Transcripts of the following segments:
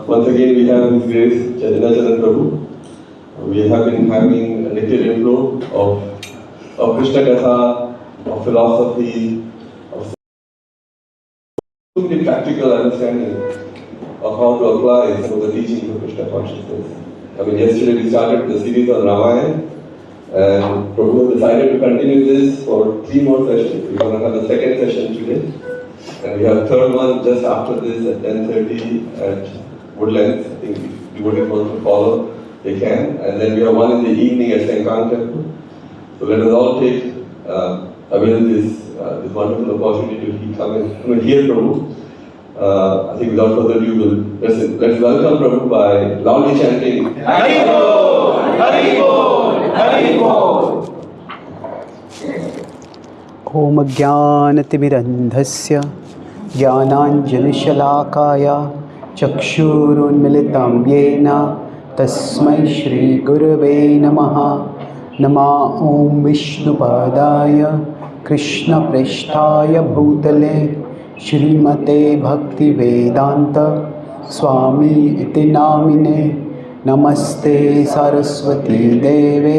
Once again, we have His Grace Chaitanya. We have been having a lecture inflow of Krishna Katha, of philosophy, of the practical understanding of how to apply some of the teachings of Krishna consciousness. I mean, yesterday we started the series on Ramayana, and Prabhu decided to continue this for 3 more sessions. We're going to have the second session today. And we have third one just after this at 10:30 at Woodlands. I think if devotees want to follow, they can. And then we have one in the evening at Sankang Temple. So let us all take avail this wonderful opportunity to come and hear Prabhu. I think without further ado, let's welcome Prabhu by loudly chanting Hari Bol, Hari Bol, Hari Bol. Om Jnanatimirandhasya Jnananjanashalakaya Chakshurunmilitam Yena Tasmai Shri Gurave Namaha. Nama Om Vishnupadaya Krishna Presthaya Bhutale Shrimate Bhakti Vedanta Swami iti namine. Namaste Saraswati Deve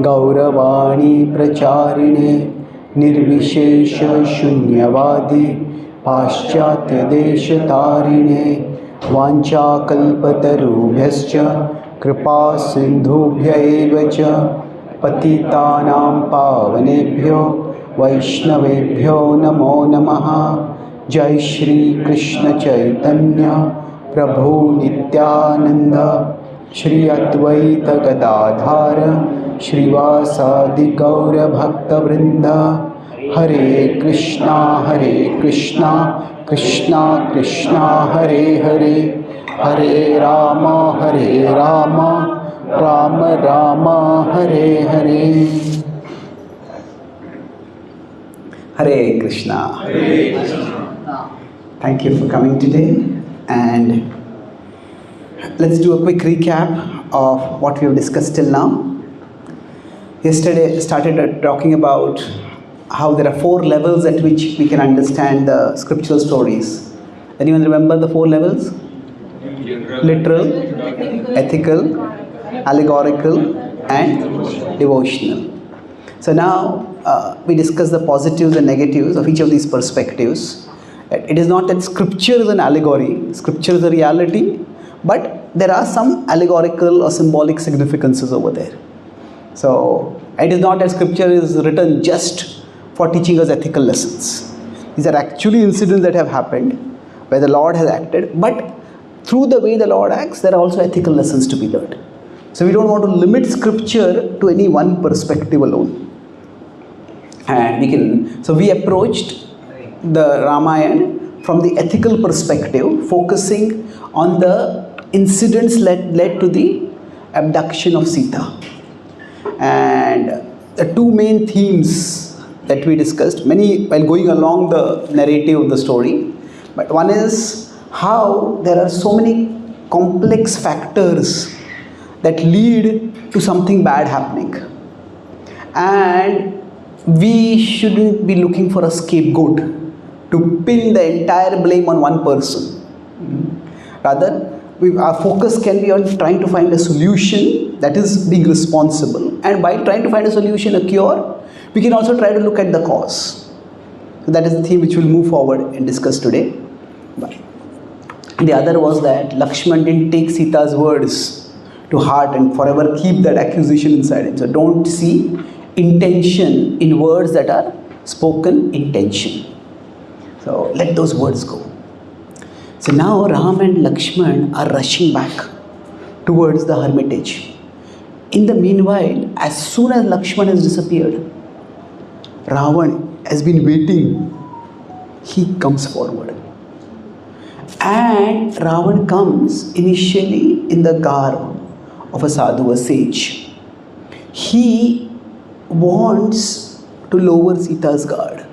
Gauravani Pracharine Nirvishesha Shunyavadi Paschatya Desha Tarine Vancha Kalpatarubhyascha Kripa Sindhubhya Evacha Patitanam Pavanebhyo Vaishnavebhyo Namo Namaha. Jai Shri Krishna Chaitanya Prabhu Nityananda Shri Advaita Gadadhara Shrivasadi Gaura Bhakta Vrinda. Hare Krishna Krishna Krishna Hare Hare Hare Rama Rama Rama Hare Hare. Hare Krishna. Hare Krishna. Thank you for coming today, and let's do a quick recap of what we have discussed till now. Yesterday I started talking about how there are 4 levels at which we can understand the scriptural stories. Anyone remember the 4 levels? Literal, ethical, allegorical, and devotional. So now we discuss the positives and negatives of each of these perspectives. It is not that scripture is an allegory, scripture is a reality, but there are some allegorical or symbolic significances over there. So it is not that scripture is written just for teaching us ethical lessons. These are actually incidents that have happened where the Lord has acted, but through the way the Lord acts, there are also ethical lessons to be learned. So we don't want to limit scripture to any one perspective alone. And we approached the Ramayana from the ethical perspective, focusing on the incidents that led to the abduction of Sita. And the 2 main themes that we discussed, while going along the narrative of the story, but one is how there are so many complex factors that lead to something bad happening. And we shouldn't be looking for a scapegoat to pin the entire blame on one person. Rather, our focus can be on trying to find a solution, that is being responsible. And by trying to find a solution, a cure, we can also try to look at the cause. So that is the theme which we'll move forward and discuss today. The other was that Lakshman didn't take Sita's words to heart and forever keep that accusation inside him. So don't see intention in words that are spoken intention. So let those words go. So now Ram and Lakshman are rushing back towards the hermitage. In the meanwhile, as soon as Lakshman has disappeared, Ravan has been waiting. He comes forward. And Ravan comes initially in the garb of a sadhu, a sage. He wants to lower Sita's guard.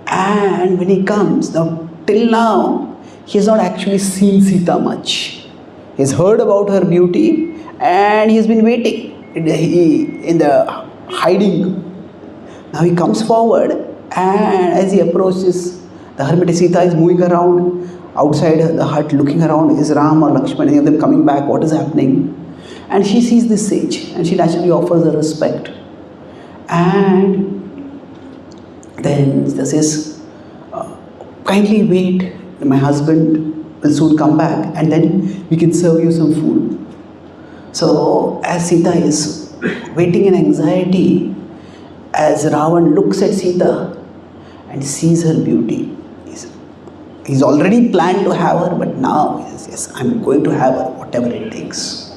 And when he comes, now till now, he has not actually seen Sita much. He has heard about her beauty and he has been waiting in the hiding. Now he comes forward, and as he approaches the hermitage, Sita is moving around outside the hut, looking around. Is Ram or Lakshman, any of them coming back? What is happening? And she sees this sage and she naturally offers her respect. And then she says, kindly wait, my husband will soon come back and then we can serve you some food. So as Sita is waiting in anxiety, as Ravan looks at Sita and sees her beauty, he's already planned to have her, but now yes, I'm going to have her, whatever it takes.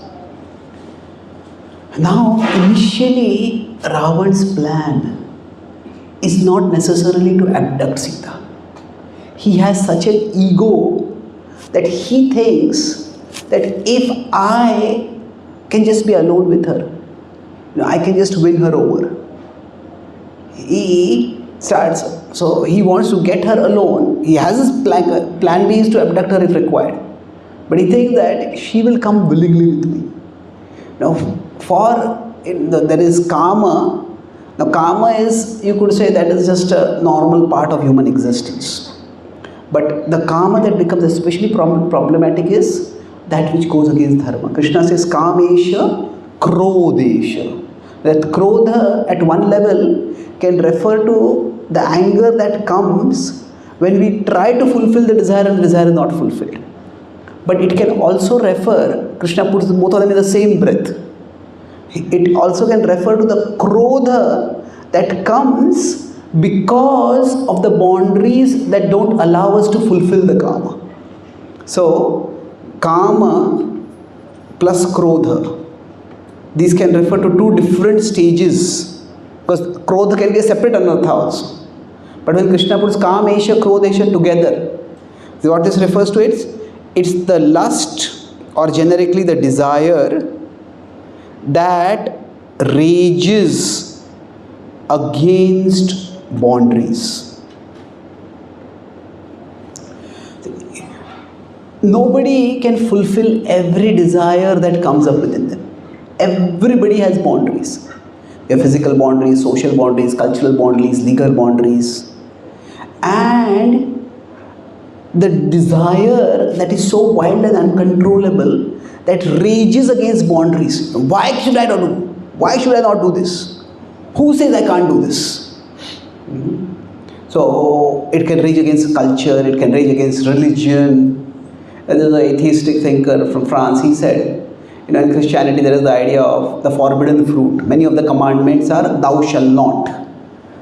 Now initially Ravan's plan is not necessarily to abduct Sita. He has such an ego that he thinks that if I can just be alone with her, I can just win her over. He starts, so he wants to get her alone. He has his plan B is to abduct her if required. But he thinks that she will come willingly with me. Now, there is karma. Now, karma is, you could say, that is just a normal part of human existence. But the karma that becomes especially problematic is that which goes against dharma. Krishna says, kamesha krodesha. That krodha at one level can refer to the anger that comes when we try to fulfill the desire and the desire is not fulfilled. But it can also refer, Krishna puts both of them in the same breath. It also can refer to the krodha that comes because of the boundaries that don't allow us to fulfill the karma. So, kama plus krodha, these can refer to 2 different stages, because krodha can be a separate anartha also. But when Krishna puts kamesha, krodesha together, what this refers to, it's the lust, or generically the desire, that rages against boundaries. Nobody can fulfill every desire that comes up within them. Everybody has boundaries. You have physical boundaries, social boundaries, cultural boundaries, legal boundaries. And the desire that is so wild and uncontrollable that rages against boundaries. Why should I not do? Why should I not do this? Who says I can't do this? So it can rage against culture, it can rage against religion. And there's an atheistic thinker from France, he said, in Christianity there is the idea of the forbidden fruit. Many of the commandments are thou shalt not.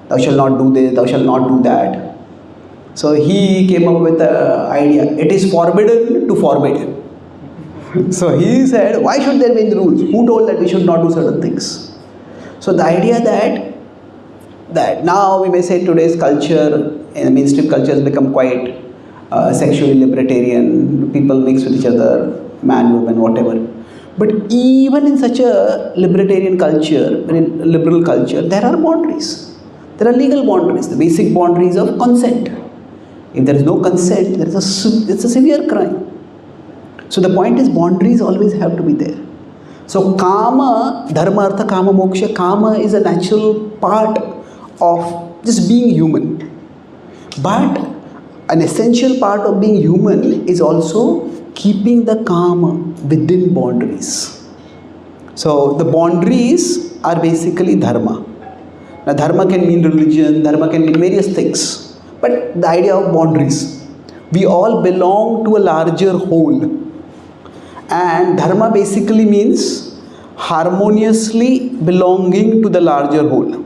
Thou shalt not do this, thou shalt not do that. So he came up with the idea, it is forbidden to forbid. So he said, why should there be any rules? Who told that we should not do certain things? So the idea that now we may say today's culture, mainstream culture has become quite sexually libertarian, people mix with each other, man, woman, whatever. But even in such a libertarian culture, in liberal culture, there are boundaries. There are legal boundaries, the basic boundaries of consent. If there is no consent, it's a severe crime. So the point is, boundaries always have to be there. So kama, dharma, artha, kama, moksha, kama is a natural part of just being human. But an essential part of being human is also keeping the kama within boundaries. So the boundaries are basically dharma. Now dharma can mean religion, dharma can mean various things. But the idea of boundaries, we all belong to a larger whole. And dharma basically means harmoniously belonging to the larger whole.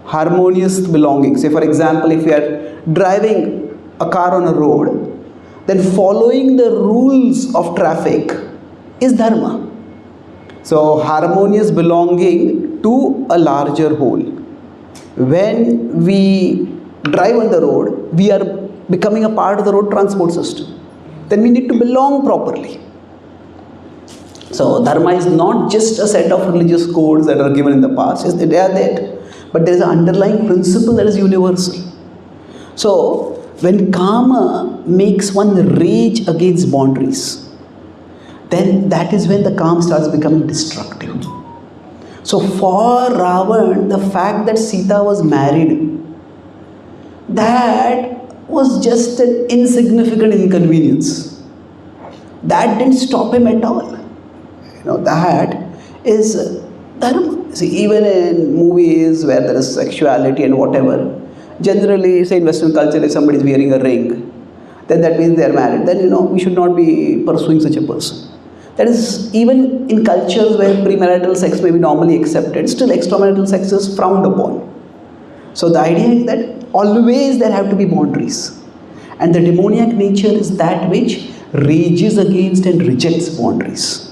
Harmonious belonging. Say for example, if you are driving a car on a road, then following the rules of traffic is dharma. So harmonious belonging to a larger whole. When we drive on the road, we are becoming a part of the road transport system. Then we need to belong properly. So dharma is not just a set of religious codes that are given in the past. Yes, they are there. But there is an underlying principle that is universal. So when kama makes one rage against boundaries, then that is when the kama starts becoming destructive. So for Ravan, the fact that Sita was married, that was just an insignificant inconvenience. That didn't stop him at all. That is dharma. See, even in movies where there is sexuality and whatever, generally, say in Western culture, if somebody is wearing a ring, then that means they are married. Then, we should not be pursuing such a person. That is, even in cultures where premarital sex may be normally accepted, still extramarital sex is frowned upon. So the idea is that always there have to be boundaries. And the demoniac nature is that which rages against and rejects boundaries.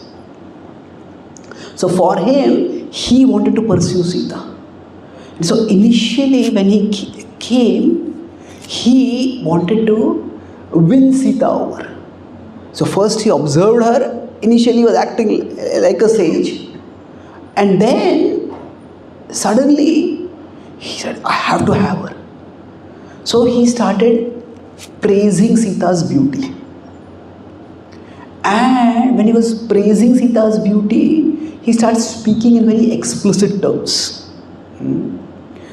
So for him, he wanted to pursue Sita. So initially when he came, he wanted to win Sita over. So first he observed her. Initially he was acting like a sage. And then suddenly he said, I have to have her. So he started praising Sita's beauty. And when he was praising Sita's beauty, he started speaking in very explicit terms.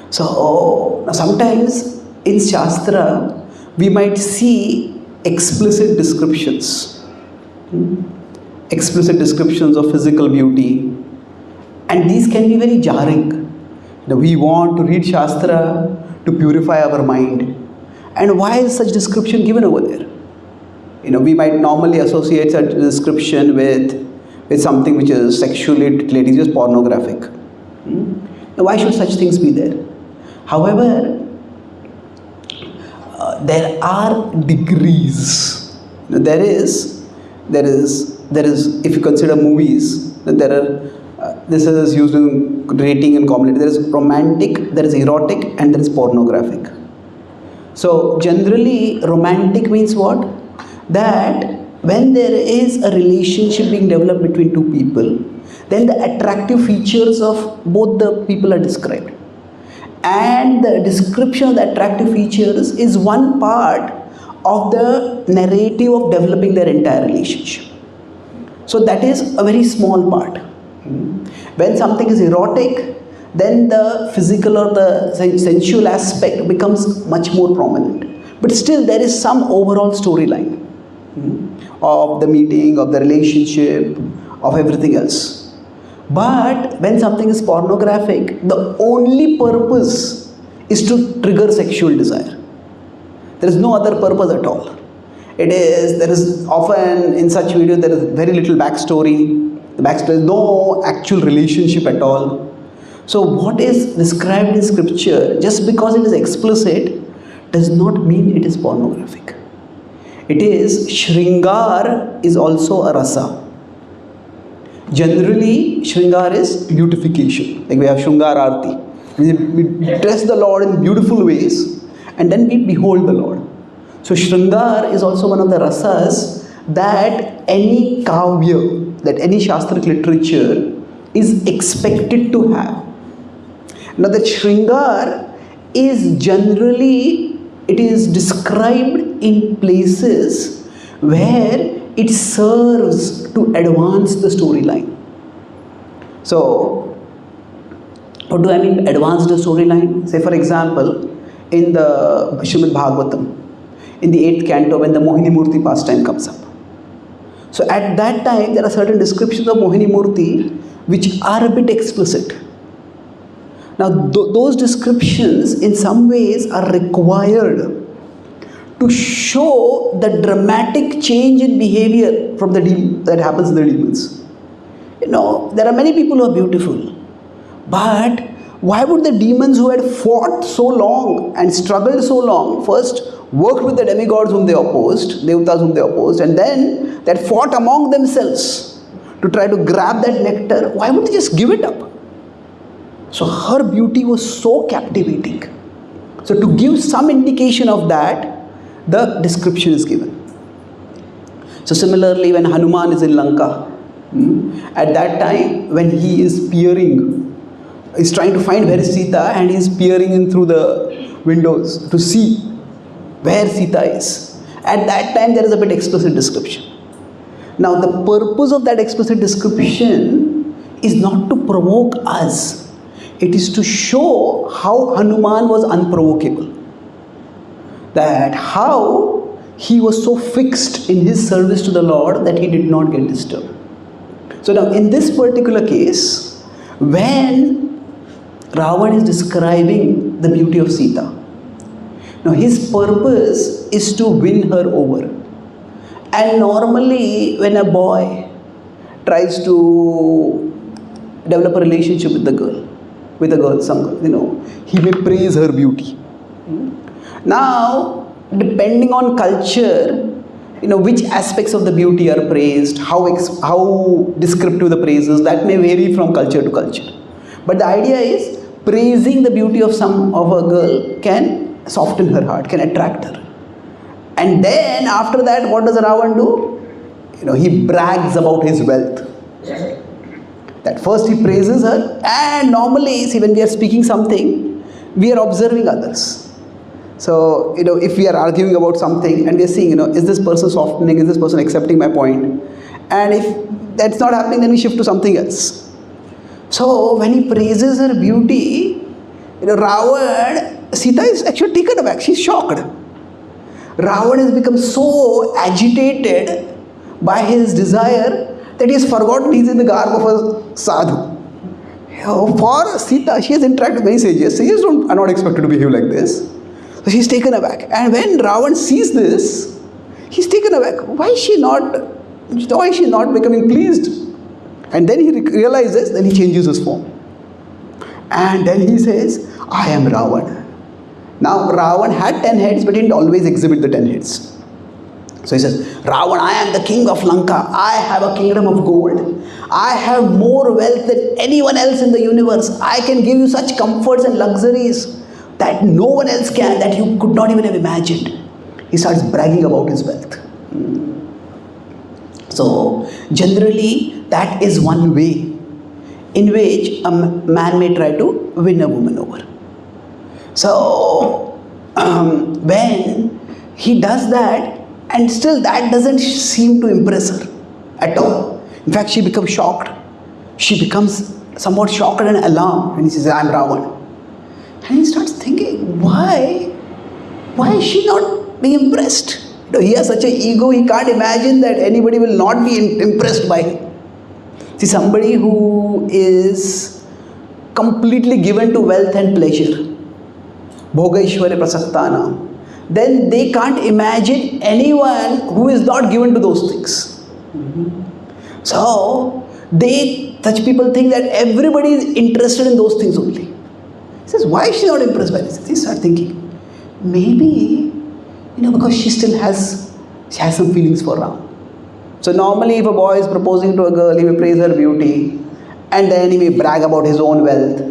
So now sometimes in Shastra, we might see explicit descriptions. Explicit descriptions of physical beauty. And these can be very jarring. We want to read Shastra to purify our mind. And why is such description given over there? We might normally associate such description with something which is sexually related, just pornographic. Why should such things be there? However, there are degrees. There is, if you consider movies, there are, this is used in rating and comedy. There is romantic, there is erotic, and there is pornographic. So generally, romantic means what? That when there is a relationship being developed between two people, then the attractive features of both the people are described. And the description of the attractive features is one part of the narrative of developing their entire relationship. So that is a very small part. When something is erotic, then the physical or the sensual aspect becomes much more prominent. But still, there is some overall storyline of the meeting, of the relationship, of everything else. But when something is pornographic, the only purpose is to trigger sexual desire. There is no other purpose at all. There is often in such videos there is very little backstory. The backstory is no actual relationship at all. So what is described in scripture, just because it is explicit, does not mean it is pornographic. It is, Shringar is also a rasa. Generally, Shringar is beautification. Like we have Shringar Arti. We dress the Lord in beautiful ways and then we behold the Lord. So Shringar is also one of the rasas that any kavya, that any Shastric literature is expected to have. Now that Shringar is generally, it is described in places where it serves to advance the storyline. So, what do I mean advance the storyline? Say for example, in the Srimad Bhagavatam, in the 8th canto, when the Mohini Murti pastime comes up. So at that time, there are certain descriptions of Mohini Murti which are a bit explicit. Now those descriptions in some ways are required to show the dramatic change in behavior from that happens in the demons. You know, there are many people who are beautiful, but why would the demons who had fought so long and struggled so long first worked with the demigods whom they opposed, devatas whom they opposed, and then that fought among themselves to try to grab that nectar, why would they just give it up? So her beauty was so captivating. So to give some indication of that, the description is given. So similarly, when Hanuman is in Lanka, at that time when he is peering, he's trying to find where is Sita and he's peering in through the windows to see where Sita is. At that time there is a bit explicit description. Now the purpose of that explicit description is not to provoke us. It is to show how Hanuman was unprovocable. That how he was so fixed in his service to the Lord that he did not get disturbed. So now in this particular case, when Ravan is describing the beauty of Sita, now his purpose is to win her over. And normally when a boy tries to develop a relationship with a girl, some girl, you know, he may praise her beauty. Now, depending on culture, you know, which aspects of the beauty are praised, how descriptive the praise is, that may vary from culture to culture. But the idea is, praising the beauty of a girl can soften her heart, can attract her. And then after that, what does Ravan do? You know, he brags about his wealth. That first he praises her, and normally, see, when we are speaking something, we are observing others. So, you know, if we are arguing about something and we are seeing, you know, is this person softening, is this person accepting my point? And if that's not happening, then we shift to something else. So, when he praises her beauty, you know, Ravan, Sita is actually taken aback, she's shocked. Ravan has become so agitated by his desire that he has forgotten he is in the garb of a sadhu. For Sita, she has interacted with many sages. Sages are not expected to behave like this. So she's taken aback. And when Ravan sees this, he's taken aback. Why is she not becoming pleased? And then he realizes, then he changes his form. And then he says, I am Ravan. Now Ravan had 10 heads, but he didn't always exhibit the 10 heads. So he says, Ravan, I am the king of Lanka. I have a kingdom of gold. I have more wealth than anyone else in the universe. I can give you such comforts and luxuries that no one else can, that you could not even have imagined. He starts bragging about his wealth. So generally, that is one way in which a man may try to win a woman over. So when he does that, and still that doesn't seem to impress her at all. In fact, she becomes shocked. She becomes somewhat shocked and alarmed when he says, I am Ravan. And he starts thinking, why is she not being impressed? He has such an ego, he can't imagine that anybody will not be impressed by him. See, somebody who is completely given to wealth and pleasure, Bhogaishwarya Prasaktana, then they can't imagine anyone who is not given to those things. So, such people think that everybody is interested in those things only. He says, why is she not impressed by this? They start thinking, maybe, because she still has some feelings for Ram. So normally if a boy is proposing to a girl, he may praise her beauty, and then he may brag about his own wealth.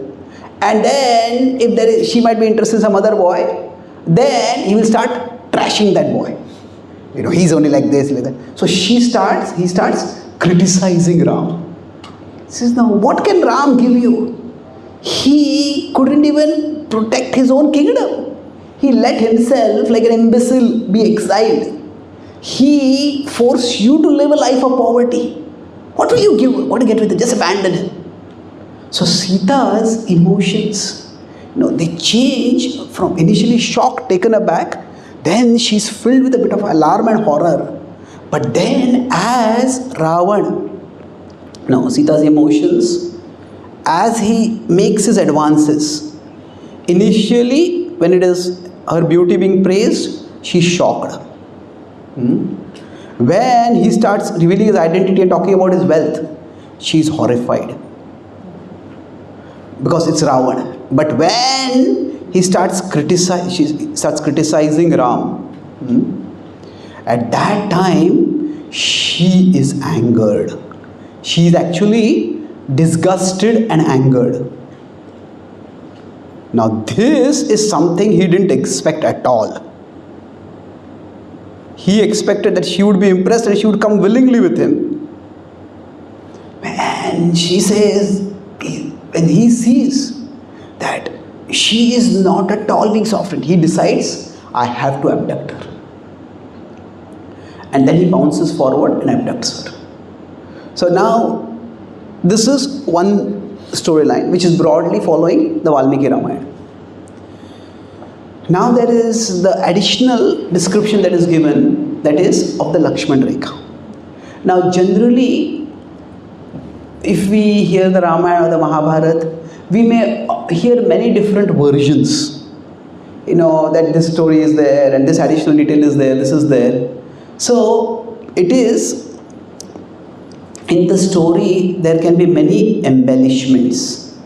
And then if she might be interested in some other boy, then he will start trashing that boy. He's only like this, like that. So he starts criticizing Ram. He says, now what can Ram give you? He couldn't even protect his own kingdom. He let himself, like an imbecile, be exiled. He forced you to live a life of poverty. What will you give? What do you get with it? Just abandon him. So Sita's emotions, they change from initially shock, taken aback, then she's filled with a bit of alarm and horror. But then as Ravan, Sita's emotions, as he makes his advances, initially when it is her beauty being praised, she's shocked. When he starts revealing his identity and talking about his wealth, she's horrified, because it's Ravan. But when he starts criticizing Ram, at that time she is angered. She is actually disgusted and angered. Now this is something he didn't expect at all. He expected that she would be impressed and she would come willingly with him. And she says, when he sees that she is not at all being softened, he decides, I have to abduct her. And then he bounces forward and abducts her. So now, this is one storyline which is broadly following the Valmiki Ramayana. Now there is the additional description that is given, that is of the Lakshman Rekha. Now generally, if we hear the Ramayana or the Mahabharata, we may hear many different versions. That this story is there and this additional detail is there, this is there. So it is, in the story there can be many embellishments.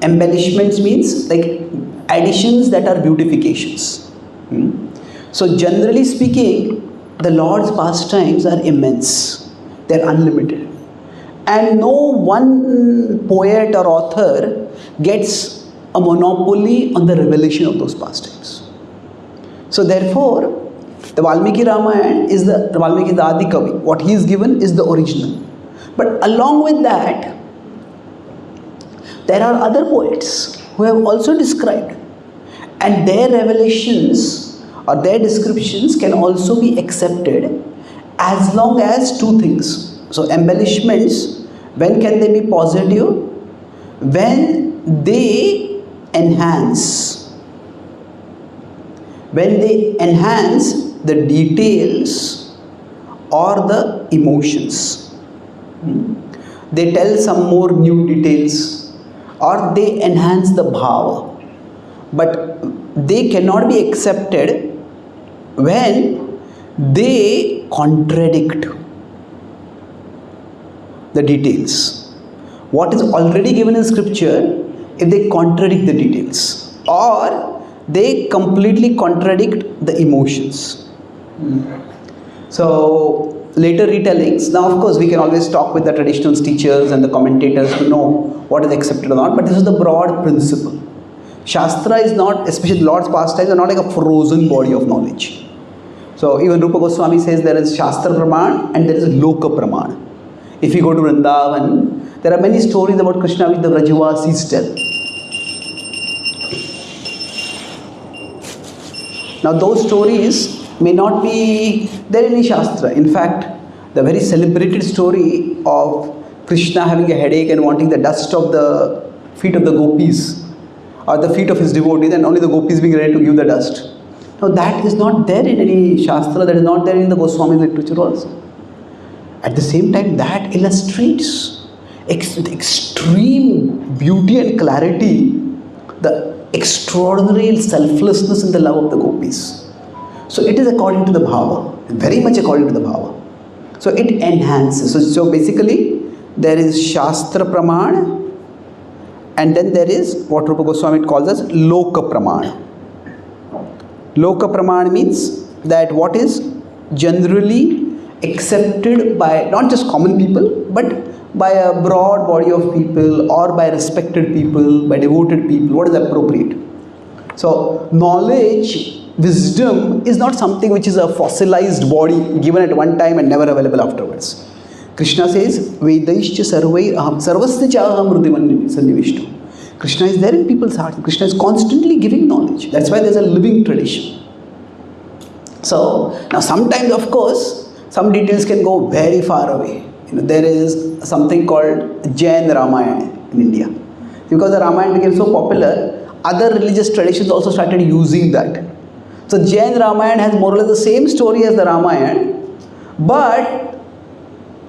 Embellishments means like additions that are beautifications. So generally speaking, the Lord's pastimes are immense. They are unlimited. And no one poet or author gets a monopoly on the revelation of those pastimes. So therefore, the Valmiki Ramayana is the Adi Kavi. What he is given is the original. But along with that, there are other poets who have also described, and their revelations or their descriptions can also be accepted as long as two things. So embellishments, when can they be positive? When they enhance. When they enhance the details or the emotions. They tell some more new details, or they enhance the bhava. But they cannot be accepted when they contradict the details. What is already given in scripture, if they contradict the details, or they completely contradict the emotions. So later retellings, now of course we can always talk with the traditional teachers and the commentators to know what is accepted or not, but this is the broad principle. Shastra is not, especially the Lord's pastimes, are not like a frozen body of knowledge. So even Rupa Goswami says there is Shastra Praman and there is Loka Praman. If you go to Vrindavan, there are many stories about Krishna which the Vrajavasis tell. Now those stories may not be there in any Shastra. In fact, the very celebrated story of Krishna having a headache and wanting the dust of the feet of the gopis or the feet of his devotees, and only the gopis being ready to give the dust. Now that is not there in any Shastra, that is not there in the Goswami literature also. At the same time, that illustrates with extreme beauty and clarity the extraordinary selflessness and the love of the gopis. So it is according to the bhava, very much according to the bhava. So it enhances. So basically, there is Shastra Pramana, and then there is what Rupa Goswami calls as Loka Pramana. Loka Pramana means that what is generally accepted by not just common people, but by a broad body of people, or by respected people, by devoted people, what is appropriate. So knowledge, wisdom is not something which is a fossilized body given at one time and never available afterwards. Krishna says, Vedaishcha sarvasya chaham hridhi sannivishtam. Krishna is there in people's hearts. Krishna is constantly giving knowledge. That's why there's a living tradition. So, now sometimes, of course, some details can go very far away. There is something called Jain Ramayana in India. Because the Ramayana became so popular, other religious traditions also started using that. So Jain Ramayana has more or less the same story as the Ramayana, but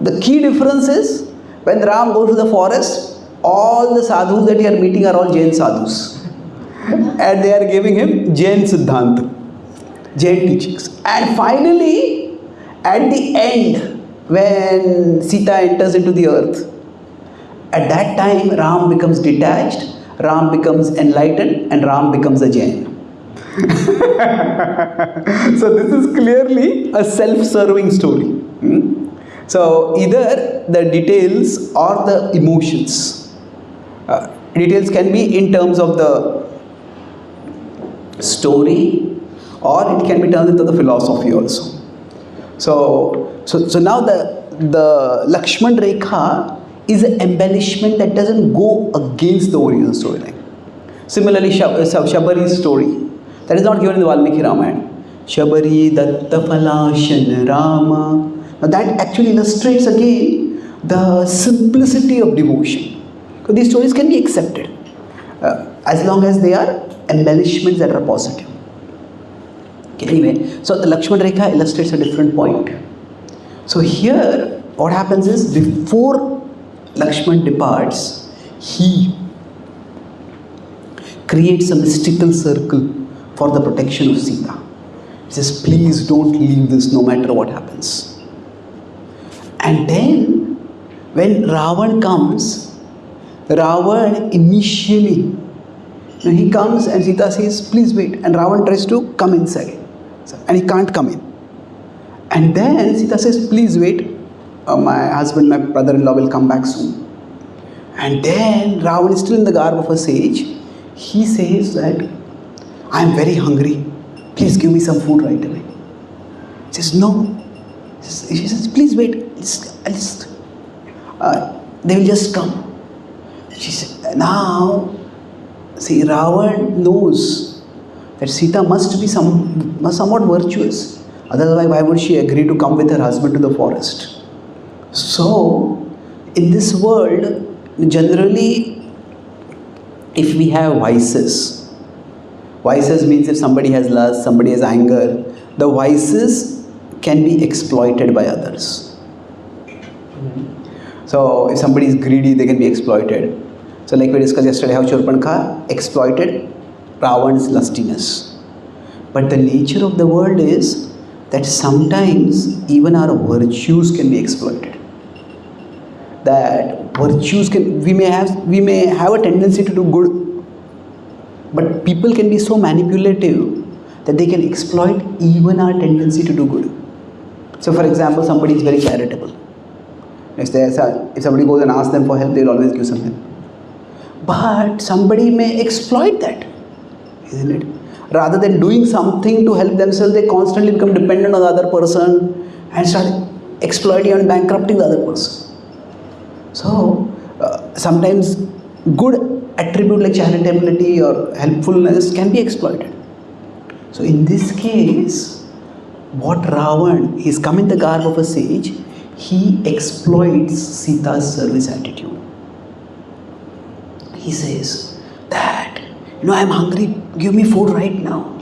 the key difference is when Ram goes to the forest, all the sadhus that you are meeting are all Jain sadhus. And they are giving him Jain Siddhanta, Jain teachings. And finally, at the end, when Sita enters into the earth, at that time Ram becomes detached, Ram becomes enlightened, and Ram becomes a Jain. So this is clearly a self-serving story. So either the details or the emotions. Details can be in terms of the story, or it can be turned into the philosophy also. So now the Lakshman Rekha is an embellishment that doesn't go against the original storyline. Similarly, Shabari's story, that is not given in the Valmiki Ramayana. Shabari Datta Falashan Rama. Now that actually illustrates again the simplicity of devotion. So these stories can be accepted as long as they are embellishments that are positive. Okay, anyway, so the Lakshman Rekha illustrates a different point. So here, what happens is, before Lakshman departs, he creates a mystical circle for the protection of Sita. He says, please don't leave this no matter what happens. And then, when Ravan comes, Ravan initially, he comes and Sita says, please wait. And Ravan tries to come inside. And he can't come in. And then Sita says, please wait. My husband, my brother-in-law will come back soon. And then Ravan is still in the garb of a sage. He says that, I am very hungry. Please give me some food right away. He says, no. She says, please wait. They will just come. She said, now, see, Ravan knows that Sita must be somewhat virtuous. Otherwise, why would she agree to come with her husband to the forest? So, in this world, generally, if we have vices means if somebody has lust, somebody has anger, the vices can be exploited by others. So, if somebody is greedy, they can be exploited. So, like we discussed yesterday, how Shurpankhar exploited Ravan's lustiness. But the nature of the world is that sometimes even our virtues can be exploited. That virtues we may have a tendency to do good, but people can be so manipulative that they can exploit even our tendency to do good. So, for example, somebody is very charitable. If somebody goes and asks them for help, they will always give some help. But somebody may exploit that, isn't it? Rather than doing something to help themselves, they constantly become dependent on the other person and start exploiting and bankrupting the other person. So, sometimes good attribute like charitability or helpfulness can be exploited. So, in this case, what Ravan, he's come in the garb of a sage, he exploits Sita's service attitude. He says that, I'm hungry, give me food right now.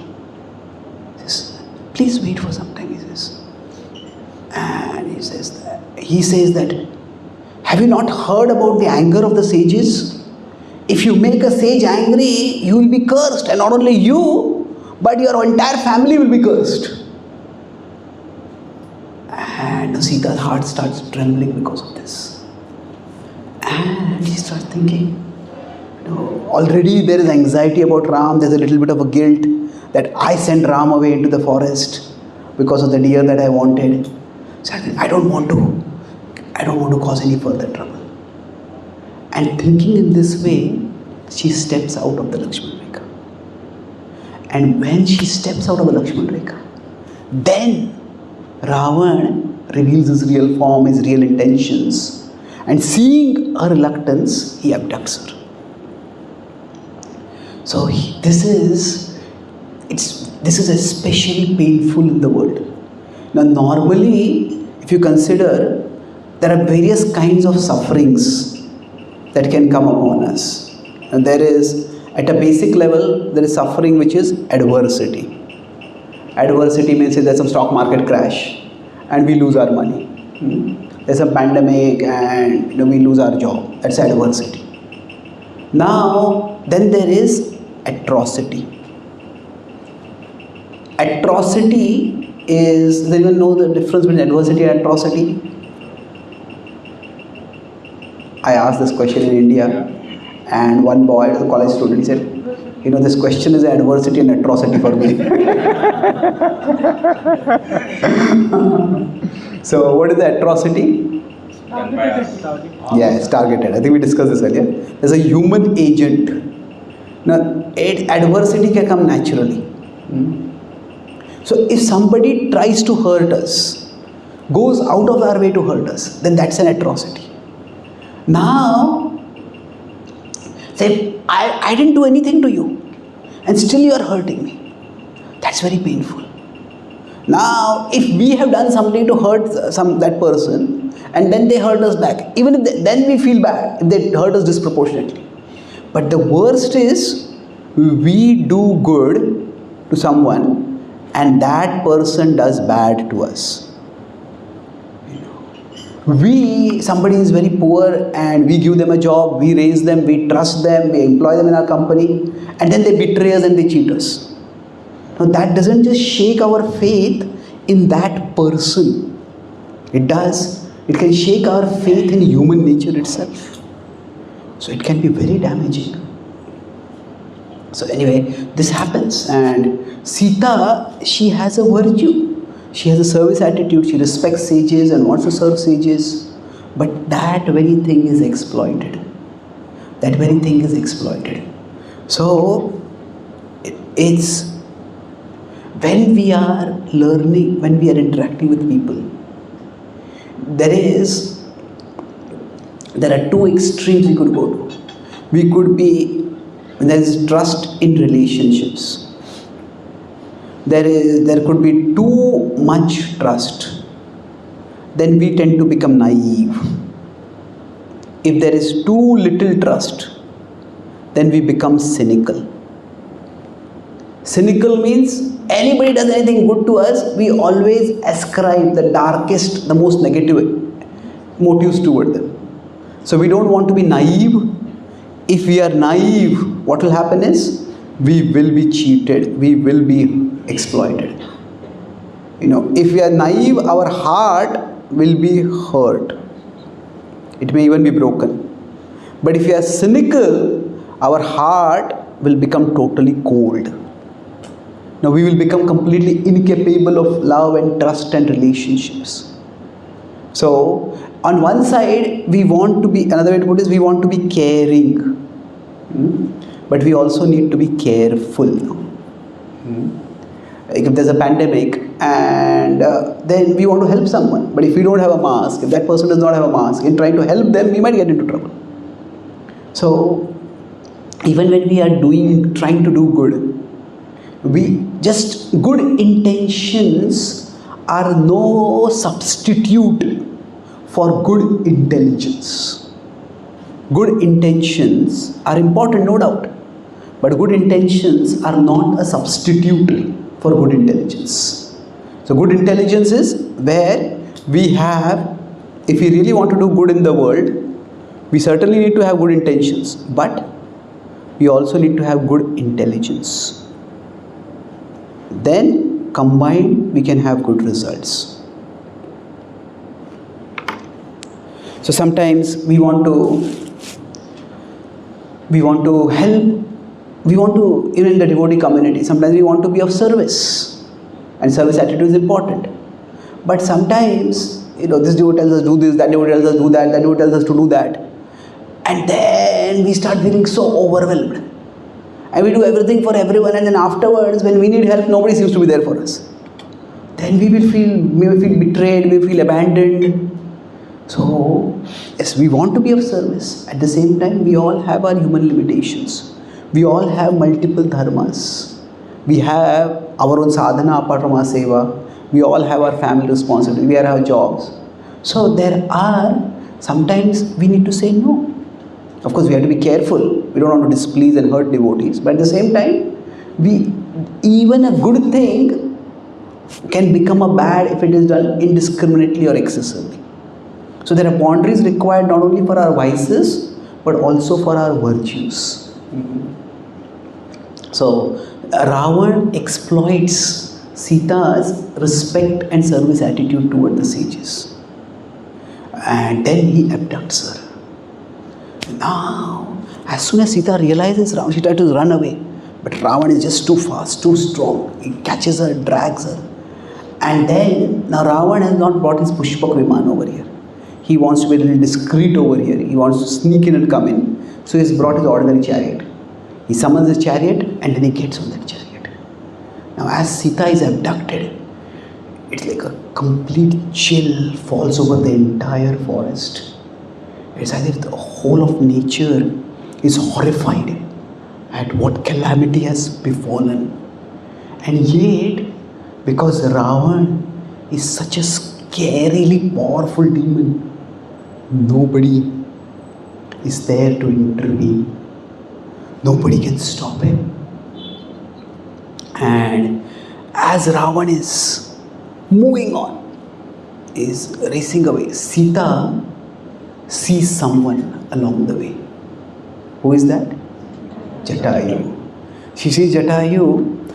He says, please wait for some time, he says. And he says that, have you not heard about the anger of the sages? If you make a sage angry, you will be cursed, and not only you, but your entire family will be cursed. And Sita's heart starts trembling because of this. And he starts thinking, already there is anxiety about Ram, there's a little bit of a guilt that I sent Ram away into the forest because of the deer that I wanted. So I don't want to cause any further trouble. And thinking in this way, she steps out of the Lakshman Rekha. And when she steps out of the Lakshman Rekha, then Ravan reveals his real form, his real intentions. And seeing her reluctance, he abducts her. So this is especially painful in the world. Now normally, if you consider, there are various kinds of sufferings that can come upon us. And there is, at a basic level, there is suffering which is adversity. Adversity means there's some stock market crash and we lose our money. There's a pandemic and we lose our job. That's adversity. Now, then there is atrocity. Atrocity is, does anyone know the difference between adversity and atrocity? I asked this question in India, and one boy, a college student, he said, this question is adversity and atrocity for me. So, what is the atrocity? Yes, targeted. I think we discussed this earlier. There's a human agent. Now, adversity can come naturally. So, if somebody tries to hurt us, goes out of our way to hurt us, then that's an atrocity. Now, say, I didn't do anything to you, and still you are hurting me. That's very painful. Now, if we have done something to hurt that person, and then they hurt us back, even if then we feel bad if they hurt us disproportionately. But the worst is, we do good to someone, and that person does bad to us. Somebody is very poor and we give them a job, we raise them, we trust them, we employ them in our company, and then they betray us and they cheat us. Now that doesn't just shake our faith in that person. It can shake our faith in human nature itself. So it can be very damaging. So anyway, this happens, and Sita, she has a virtue. She has a service attitude, she respects sages and wants to serve sages, but that very thing is exploited. So, it's when we are learning, when we are interacting with people, there are two extremes we could go to. There is trust in relationships. There could be too much trust, then we tend to become naive. If there is too little trust, then we become cynical. Cynical means anybody does anything good to us, we always ascribe the darkest, the most negative motives toward them. So we don't want to be naive. If we are naive, what will happen is, we will be cheated, we will be exploited. If we are naive, our heart will be hurt. It may even be broken. But if we are cynical, our heart will become totally cold. Now we will become completely incapable of love and trust and relationships. So on one side, another way to put it is, we want to be caring. But we also need to be careful. Like if there's a pandemic and then we want to help someone, but if we don't have a mask, if that person does not have a mask, in trying to help them, we might get into trouble. So even when we are trying to do good, good intentions are no substitute for good intelligence. Good intentions are important, no doubt, but good intentions are not a substitute for good intelligence. So good intelligence is where we have, if we really want to do good in the world, we certainly need to have good intentions, but we also need to have good intelligence. Then combined we can have good results. So sometimes we want to help, even in the devotee community, sometimes we want to be of service, and service attitude is important. But sometimes, this devotee tells us do this, that devotee tells us do that, that devotee tells us to do that. And then we start feeling so overwhelmed. And we do everything for everyone, and then afterwards, when we need help, nobody seems to be there for us. Then we will feel betrayed, we will feel abandoned. So, yes, we want to be of service. At the same time, we all have our human limitations. We all have multiple dharmas. We have our own sadhana apart from our seva. We all have our family responsibility. We have our jobs. So there are, sometimes we need to say no. Of course, we have to be careful. We don't want to displease and hurt devotees. But at the same time, even a good thing can become a bad if it is done indiscriminately or excessively. So there are boundaries required not only for our vices, but also for our virtues. So Ravan exploits Sita's respect and service attitude toward the sages. And then he abducts her. Now, as soon as Sita realizes Ravan, she tries to run away. But Ravan is just too fast, too strong. He catches her, drags her. And then, now Ravan has not brought his Pushpak Viman over here. He wants to be a little discreet over here. He wants to sneak in and come in. So he's brought his ordinary chariot. He summons his chariot and then he gets on that chariot. Now as Sita is abducted, it's like a complete chill falls over the entire forest. It's as if the whole of nature is horrified at what calamity has befallen. And yet, because Ravan is such a scarily powerful demon, nobody is there to intervene. Nobody can stop him. And as Ravan is moving on, is racing away, Sita sees someone along the way. Who is that? Jatayu. She sees Jatayu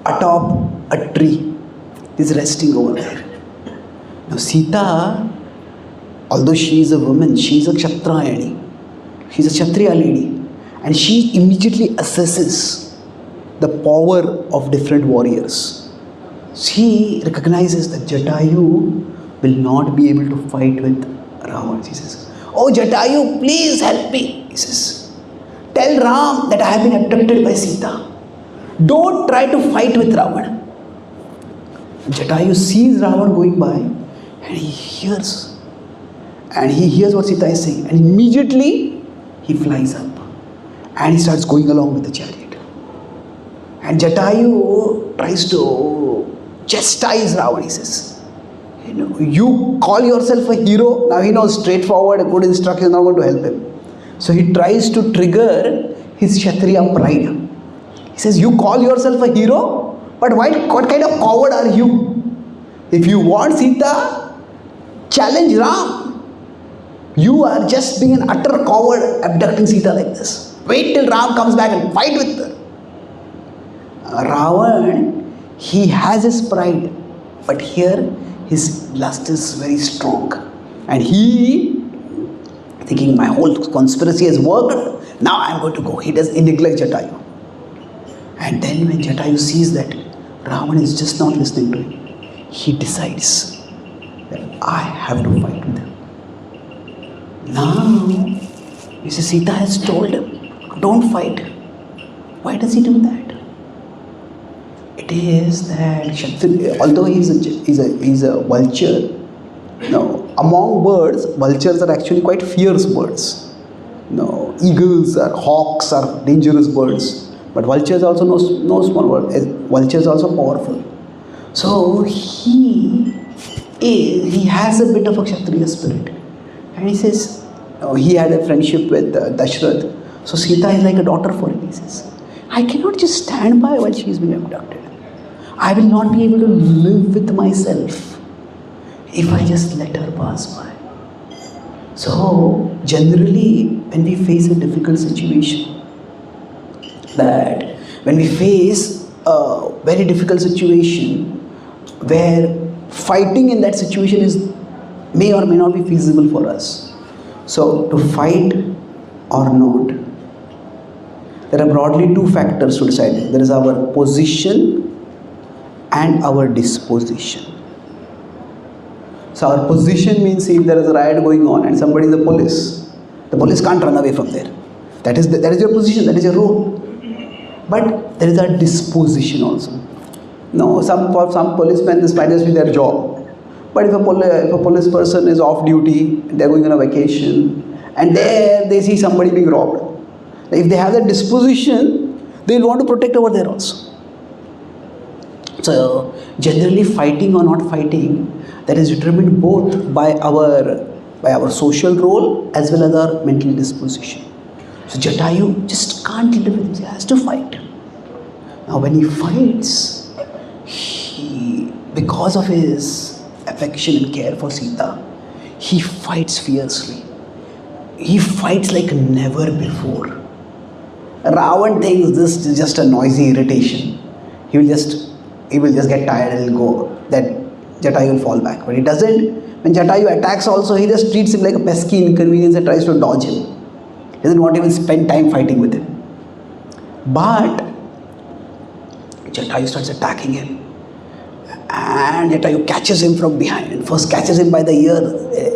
atop a tree. He's resting over there. Now Sita, although she is a woman, she is a Kshatrayani. She is a Kshatriya lady. And she immediately assesses the power of different warriors. She recognizes that Jatayu will not be able to fight with Ravan. She says, "Oh Jatayu, please help me." He says, "Tell Ram that I have been abducted by Sita. Don't try to fight with Ravan." Jatayu sees Ravan going by and he hears what Sita is saying, and immediately he flies up and he starts going along with the chariot. And Jatayu tries to chastise Ravan. He says, "You call yourself a hero." Now he knows straightforward, a good instruction is not going to help him. So he tries to trigger his Kshatriya pride. He says, "You call yourself a hero? But what kind of coward are you? If you want Sita, challenge Ram. You are just being an utter coward abducting Sita like this. Wait till Ram comes back and fight with her." Ravan, he has his pride, but here his lust is very strong. And he, thinking my whole conspiracy has worked, now I am going to go. He neglects Jatayu. And then when Jatayu sees that Ravan is just not listening to him, he decides that I have to fight with him. Now, you see, Sita has told him, don't fight. Why does he do that? It is that although he's a vulture, among birds, vultures are actually quite fierce birds. Eagles or hawks are dangerous birds. But vultures also no small bird. Vultures are also powerful. So he has a bit of a Kshatriya spirit. And he says, he had a friendship with Dashrath. So Sita is like a daughter for him. He says, I cannot just stand by while she is being abducted. I will not be able to live with myself if I just let her pass by. So generally, when we face a difficult situation, that when we face a very difficult situation where fighting in that situation is may or may not be feasible for us. So to fight or not, there are broadly two factors to decide. There is our position and our disposition. So our position means if there is a riot going on and somebody is the police can't run away from there. That is your position, that is your role. But there is a disposition also. No, for some policemen this might just be their job. But if a police person is off duty, they are going on a vacation, and there they see somebody being robbed. If they have that disposition, they will want to protect over there also. So generally, fighting or not fighting, that is determined both by our social role as well as our mental disposition. So Jatayu just can't live with it, he has to fight. Now when he fights, because of his affection and care for Sita, he fights fiercely. He fights like never before. Ravan thinks this is just a noisy irritation. He will just get tired and he'll go. That Jatayu will fall back. But he doesn't. When Jatayu attacks also, he just treats him like a pesky inconvenience and tries to dodge him. He doesn't want to even spend time fighting with him. But Jatayu starts attacking him. And Jatayu catches him from behind. And first catches him by the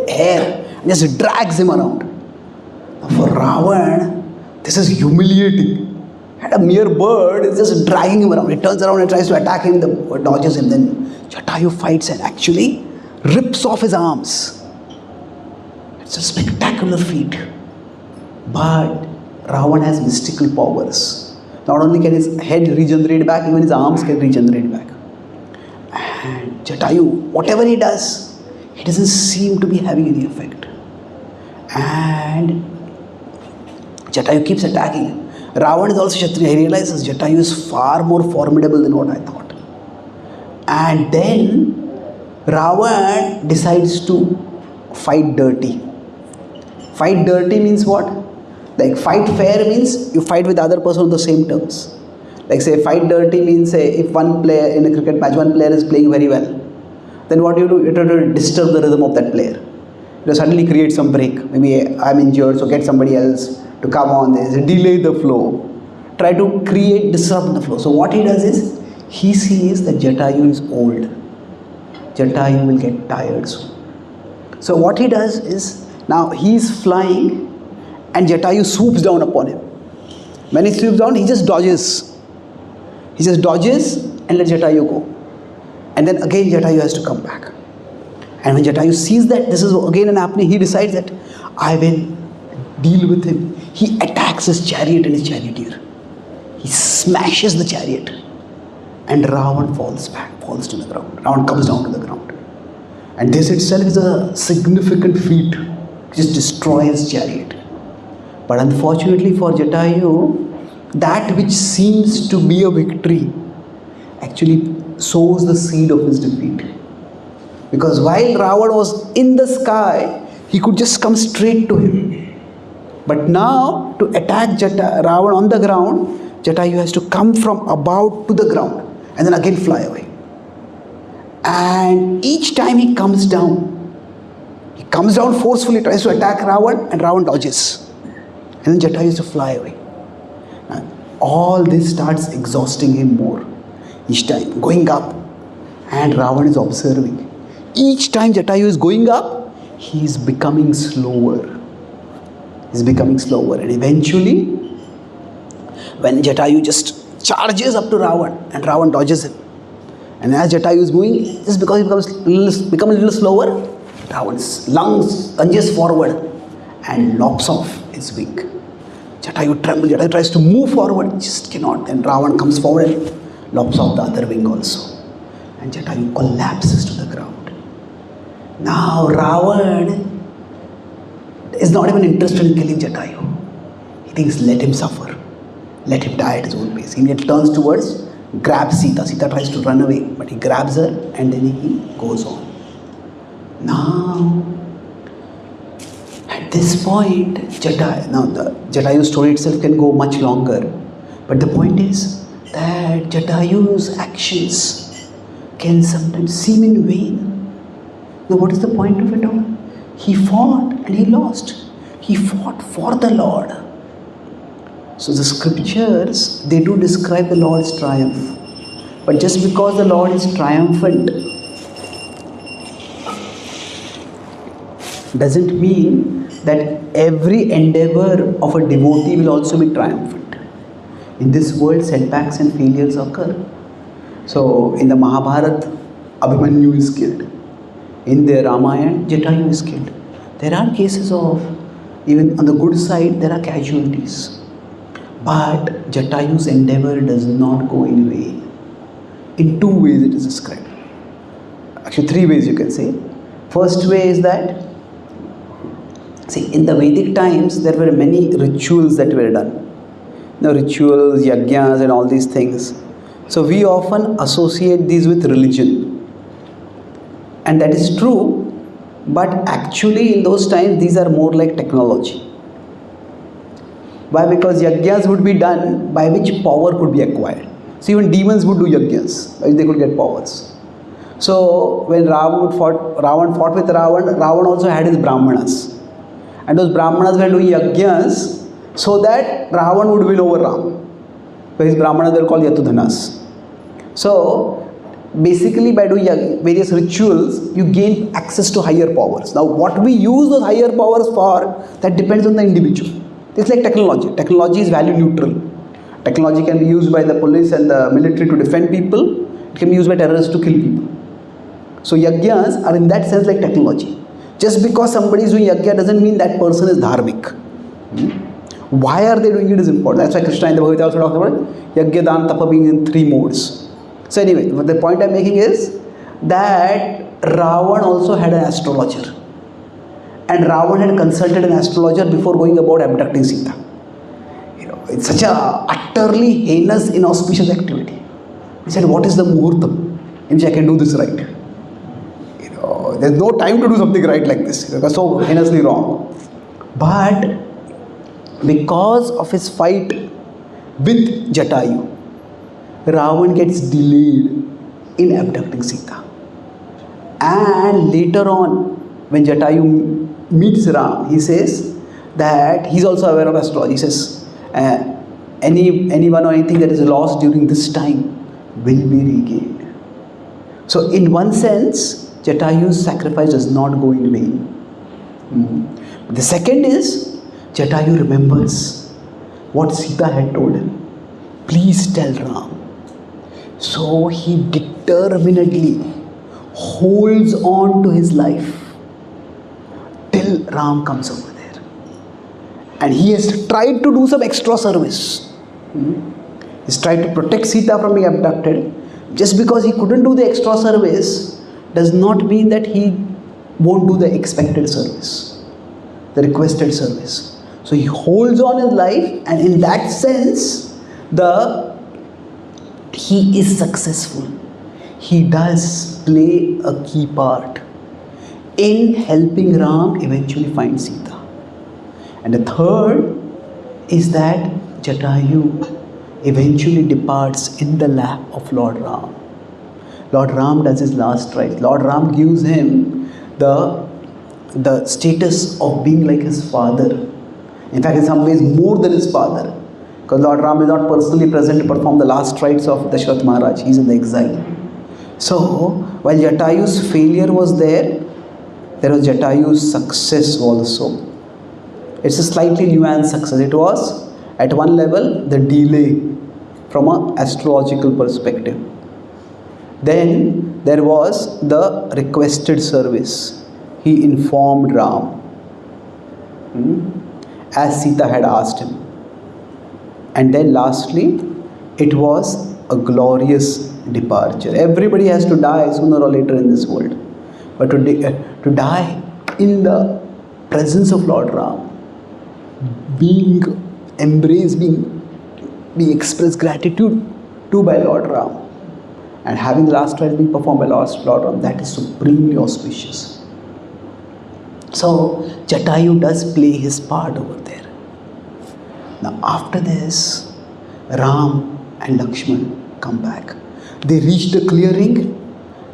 hair and just drags him around. Now for Ravan, this is humiliating. And a mere bird is just dragging him around. He turns around and tries to attack him, dodges him. Then Jatayu fights and actually rips off his arms. It's a spectacular feat. But Ravan has mystical powers. Not only can his head regenerate back, even his arms can regenerate back. And Jatayu, whatever he does, he doesn't seem to be having any effect. And Jatayu keeps attacking him. Ravan is also Kshatriya. He realizes Jatayu is far more formidable than what I thought. And then Ravan decides to fight dirty. Fight dirty means what? Like fight fair means you fight with the other person on the same terms. Like say fight dirty means say if one player in a cricket match, one player is playing very well, then what do? You try to disturb the rhythm of that player. You suddenly create some break. Maybe I'm injured, so get somebody else to come on this, delay the flow. Try to disrupt the flow. So what he does is, he sees that Jatayu is old. Jatayu will get tired soon. So what he does is, now he is flying and Jatayu swoops down upon him. When he swoops down, he just dodges. He just dodges and lets Jatayu go. And then again Jatayu has to come back. And when Jatayu sees that this is again happening, he decides that I will deal with him. He attacks his chariot and his charioteer. He smashes the chariot. And Ravan falls to the ground. Ravan comes down to the ground. And this itself is a significant feat. Just destroys his chariot. But unfortunately for Jatayu, that which seems to be a victory actually sows the seed of his defeat. Because while Ravan was in the sky, he could just come straight to him. But now, to attack Ravan on the ground, Jatayu has to come from above to the ground and then again fly away. And each time he comes down forcefully, tries to attack Ravan, and Ravan dodges. And then Jatayu has to fly away. Now, all this starts exhausting him more. Each time, going up, and Ravan is observing. Each time Jatayu is going up, he is becoming slower. He's becoming slower, and eventually, when Jatayu just charges up to Ravan, and Ravan dodges him, and as Jatayu is moving, just because he becomes a little slower, Ravan lunges forward and lops off his wing. Jatayu trembles. Jatayu tries to move forward, just cannot. Then Ravan comes forward and lops off the other wing also, and Jatayu collapses to the ground. Now Ravan is not even interested in killing Jatayu. He thinks, let him suffer. Let him die at his own pace. He turns towards, grabs Sita. Sita tries to run away, but he grabs her and then he goes on. Now, at this point, the Jatayu story itself can go much longer. But the point is that Jatayu's actions can sometimes seem in vain. Now, what is the point of it all? He fought and he lost. He fought for the Lord. So the scriptures, they do describe the Lord's triumph. But just because the Lord is triumphant doesn't mean that every endeavor of a devotee will also be triumphant. In this world, setbacks and failures occur. So in the Mahabharata, Abhimanyu is killed. In the Ramayana, Jatayu is killed. There are cases of, even on the good side, there are casualties. But Jatayu's endeavor does not go in vain. In two ways it is described. Actually, three ways you can say. First way is that, see, in the Vedic times, there were many rituals that were done. Rituals, yajnas and all these things. So we often associate these with religion. And that is true, but actually in those times, these are more like technology. Why? Because yajnas would be done by which power could be acquired. So even demons would do yajnas, by which they could get powers. So when Ravan fought with Ravan also had his brahmanas. And those brahmanas were doing yajnas so that Ravan would win over Ram. So his brahmanas were called Yatudhanas. So basically by doing various rituals, you gain access to higher powers. Now what we use those higher powers for, that depends on the individual. It's like technology. Technology is value neutral. Technology can be used by the police and the military to defend people. It can be used by terrorists to kill people. So yajnas are in that sense like technology. Just because somebody is doing yajna doesn't mean that person is dharmic. Why are they doing it is important. That's why Krishna in the Bhagavad Gita also talks about yajna, dana, tapa being in three modes. So anyway, the point I'm making is that Ravan also had an astrologer. And Ravan had consulted an astrologer before going about abducting Sita. It's such a utterly heinous, inauspicious activity. He said, what is the muhurtam in which I can do this right? There's no time to do something right like this. It was so heinously wrong. But because of his fight with Jatayu, Ravan gets delayed in abducting Sita. And later on, when Jatayu meets Ram, he says that he's also aware of astrology. He says, anyone or anything that is lost during this time will be regained. So in one sense, Jatayu's sacrifice does not go in vain. The second is, Jatayu remembers what Sita had told him. Please tell Ram. So he determinedly holds on to his life till Ram comes over there. And he has tried to do some extra service. He's tried to protect Sita from being abducted. Just because he couldn't do the extra service does not mean that he won't do the expected service, the requested service. So he holds on his life, and in that sense, he is successful. He does play a key part in helping Ram eventually find Sita. And the third is that Jatayu eventually departs in the lap of Lord Ram. Lord Ram does his last rites. Lord Ram gives him the status of being like his father. In fact, in some ways more than his father. Because Lord Ram is not personally present to perform the last rites of Dashrath Maharaj. He is in the exile. So, while Jatayu's failure was there was Jatayu's success also. It's a slightly nuanced success. It was, at one level, the delay from an astrological perspective. Then there was the requested service. He informed Ram as Sita had asked him. And then lastly, it was a glorious departure. Everybody has to die sooner or later in this world. But to die in the presence of Lord Ram, being embraced, being expressed gratitude to by Lord Ram, and having the last rites being performed by Lord Ram, that is supremely auspicious. So Jatayu does play his part over there. Now after this, Ram and Lakshman come back. They reach the clearing,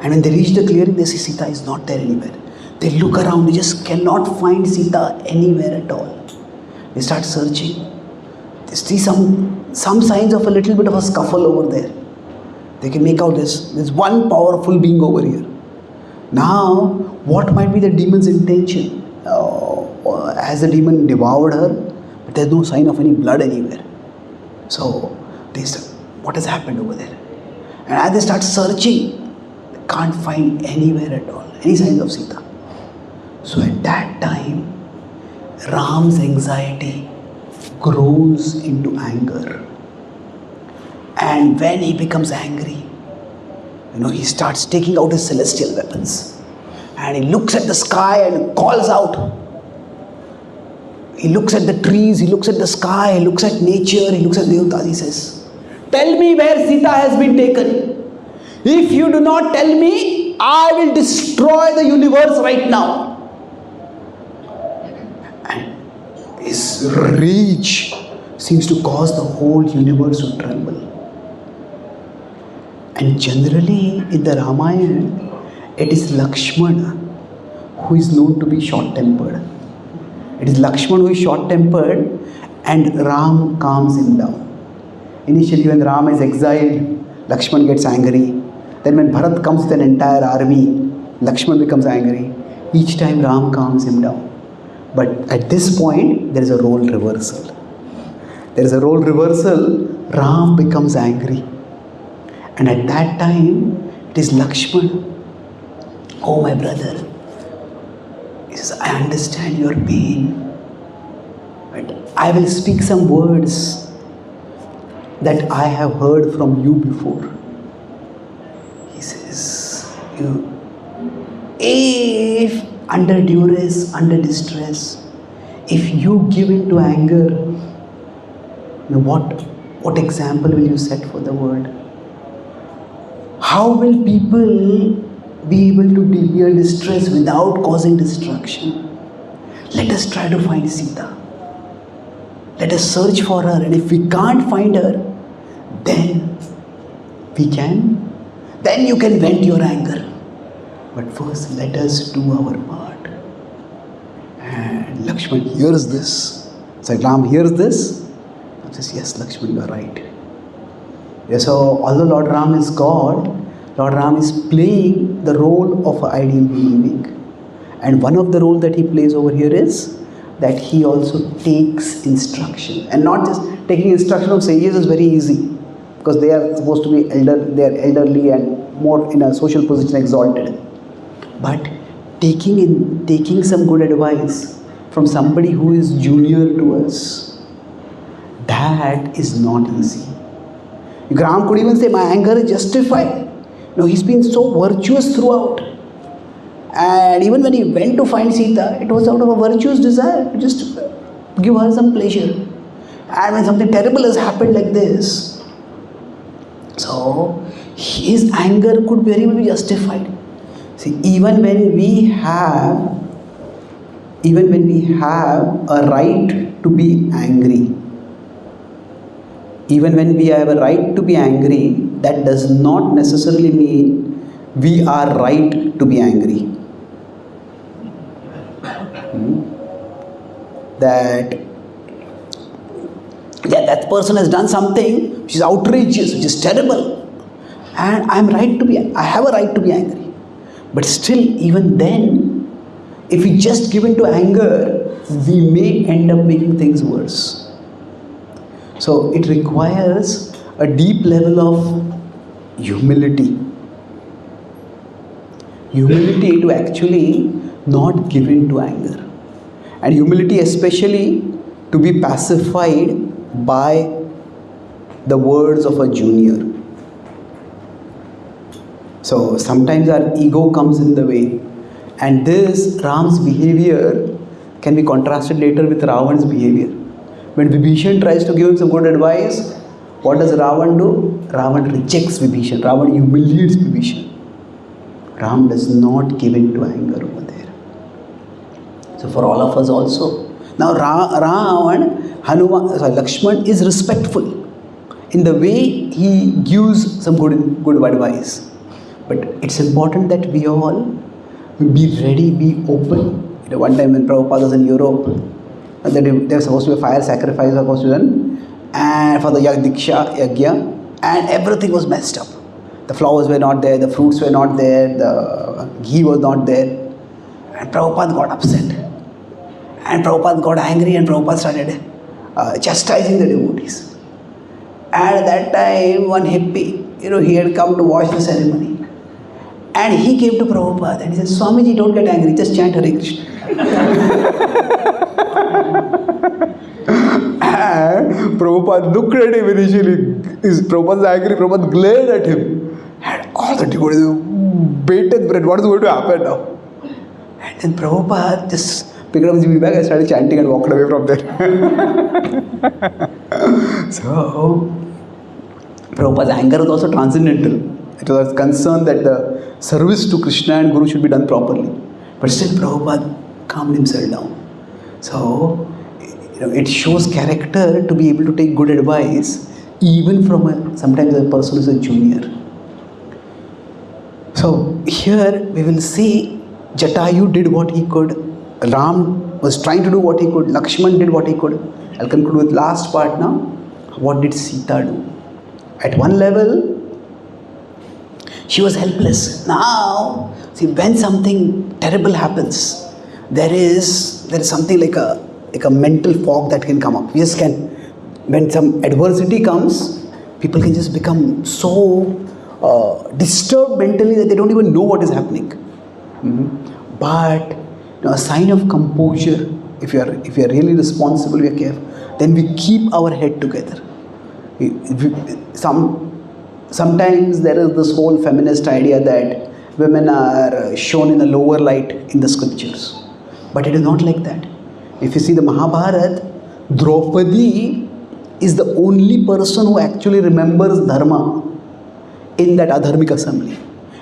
and when they reach the clearing, they see Sita is not there anywhere. They look around, they just cannot find Sita anywhere at all. They start searching. They see some signs of a little bit of a scuffle over there. They can make out there's one powerful being over here. Now, what might be the demon's intention? Has the demon devoured her? But there's no sign of any blood anywhere. So, they start, what has happened over there? And as they start searching, they can't find anywhere at all, any signs of Sita. So at that time, Ram's anxiety grows into anger. And when he becomes angry, he starts taking out his celestial weapons. And he looks at the sky and calls out. He looks at the trees, he looks at the sky, he looks at nature, he looks at Devatas. He says, "Tell me where Sita has been taken. If you do not tell me, I will destroy the universe right now." And his rage seems to cause the whole universe to tremble. And generally in the Ramayana, it is Lakshmana who is known to be short-tempered. It is Lakshmana who is short-tempered, and Ram calms him down. Initially when Ram is exiled, Lakshmana gets angry. Then when Bharat comes with an entire army, Lakshmana becomes angry. Each time Ram calms him down. But at this point, there is a role reversal. There is a role reversal. Ram becomes angry. And at that time, it is Lakshmana. "Oh, my brother," he says, "I understand your pain. But I will speak some words that I have heard from you before." He says, if under duress, under distress, if you give in to anger, what example will you set for the world? How will people be able to bear distress without causing destruction? Let us try to find Sita. Let us search for her, and if we can't find her, then you can vent your anger. But first, let us do our part. And Lakshman hears this. It's like, "Ram hears this." He says, "Yes, Lakshman, you are right." So, although Lord Ram is God, Lord Ram is playing the role of an ideal human being. And one of the roles that he plays over here is that he also takes instruction. And not just taking instruction of sages is very easy, because they are supposed to be they are elderly and more in a social position exalted. But taking some good advice from somebody who is junior to us, that is not easy. Ram could even say, "My anger is justified." No, he's been so virtuous throughout. And even when he went to find Sita, it was out of a virtuous desire to just give her some pleasure. And when something terrible has happened like this, so his anger could very well be justified. See, even when we have a right to be angry, that does not necessarily mean we are right to be angry. That person has done something which is outrageous, which is terrible, and I have a right to be angry. But still, even then, if we just give in to anger, we may end up making things worse. So it requires a deep level of humility to actually not give in to anger, and humility especially to be pacified by the words of a junior. So sometimes our ego comes in the way, and this Ram's behavior can be contrasted later with Ravan's behavior. When Vibhishan tries to give him some good advice, what does Ravan do? Ravan rejects Vibhishan. Ravan humiliates Vibhishan. Ram does not give in to anger over there. So for all of us also. Now Lakshman is respectful in the way he gives some good advice. But it's important that we all be ready, be open. One time when Prabhupada was in Europe, there was supposed to be a fire sacrifice supposed to be done, and for the Yagya, and everything was messed up. The flowers were not there, the fruits were not there, the ghee was not there, and Prabhupada got upset. And Prabhupada got angry, and Prabhupada started chastising the devotees. And at that time, one hippie, he had come to watch the ceremony. And he came to Prabhupada and he said, Swamiji, don't get angry, just chant Hare Krishna. And Prabhupada looked at him initially. Prabhupada was angry, Prabhupada glared at him. And all the devotees, bated breath, what is going to happen now? And then Prabhupada just picked up his bag and started chanting and walked away from there. So, Prabhupada's anger was also transcendental. It was concerned that the service to Krishna and Guru should be done properly. But still Prabhupada calmed himself down. So, it shows character to be able to take good advice even from sometimes a person who is a junior. So, here we will see Jatayu did what he could. Ram was trying to do what he could. Lakshman did what he could. I'll conclude with last part now. What did Sita do? At one level, she was helpless. Now, see, when something terrible happens, there is something like a mental fog that can come up. We just can, when some adversity comes, people can just become so disturbed mentally that they don't even know what is happening. But a sign of composure, if you are really responsible, we are careful, then we keep our head together. Sometimes there is this whole feminist idea that women are shown in a lower light in the scriptures. But it is not like that. If you see the Mahabharata, Draupadi is the only person who actually remembers dharma in that adharmic assembly.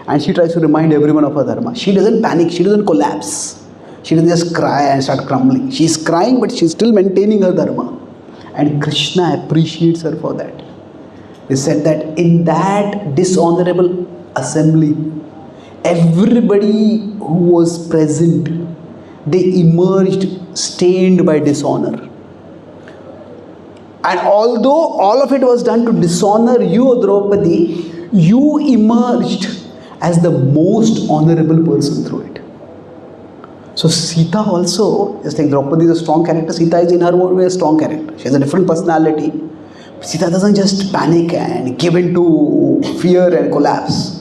And she tries to remind everyone of her dharma. She doesn't panic, she doesn't collapse. She doesn't just cry and start crumbling. She's crying, but she's still maintaining her dharma. And Krishna appreciates her for that. He said that in that dishonorable assembly, everybody who was present, they emerged stained by dishonor. And although all of it was done to dishonor you, Draupadi, you emerged as the most honorable person through it. So Sita also, just like Draupadi is a strong character, Sita is in her own way a strong character. She has a different personality. Sita doesn't just panic and give in to fear and collapse.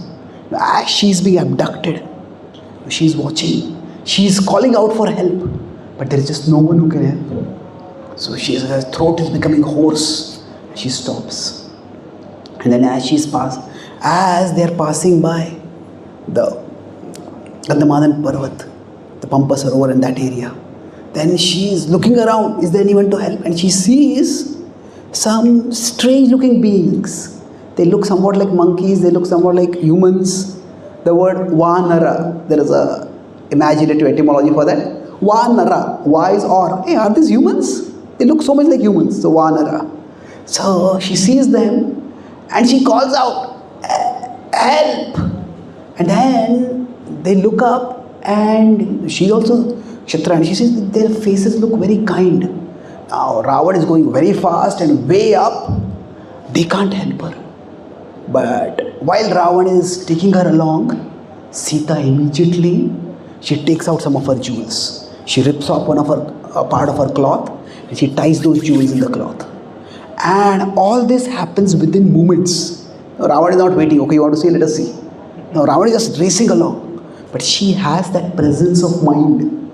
As she's being abducted, she's watching. She's calling out for help. But there is just no one who can help. So her throat is becoming hoarse. She stops. And then as they're passing by the Gandhamadan Parvat, the Pampa Sarovar in that area, then she is looking around, is there anyone to help? And she sees some strange looking beings. They look somewhat like monkeys, they look somewhat like humans. The word Vanara, there is a imaginative etymology for that. Vanara, wise or, hey, are these humans? They look so much like humans, so Vanara. So she sees them and she calls out, help! And then they look up and she's also Kshatriya, and she says their faces look very kind. Now Ravan is going very fast and way up. They can't help her. But while Ravan is taking her along, Sita immediately, she takes out some of her jewels. She rips off a part of her cloth and she ties those jewels in the cloth. And all this happens within moments. Now, Ravan is not waiting. Okay, you want to see? Let us see. Now Ravan is just racing along. But she has that presence of mind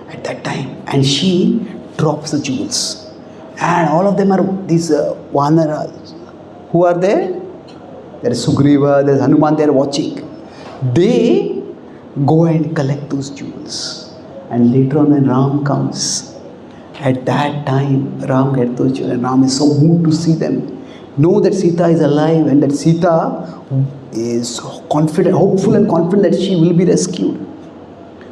at that time. And she drops the jewels. And all of them are these Vanaras. Who are there? There is Sugriva, there is Hanuman, they are watching. They go and collect those jewels. And later on when Ram comes, at that time Ram gets those children. Ram is so moved to see them. Know that Sita is alive and that Sita is confident, hopeful and confident that she will be rescued.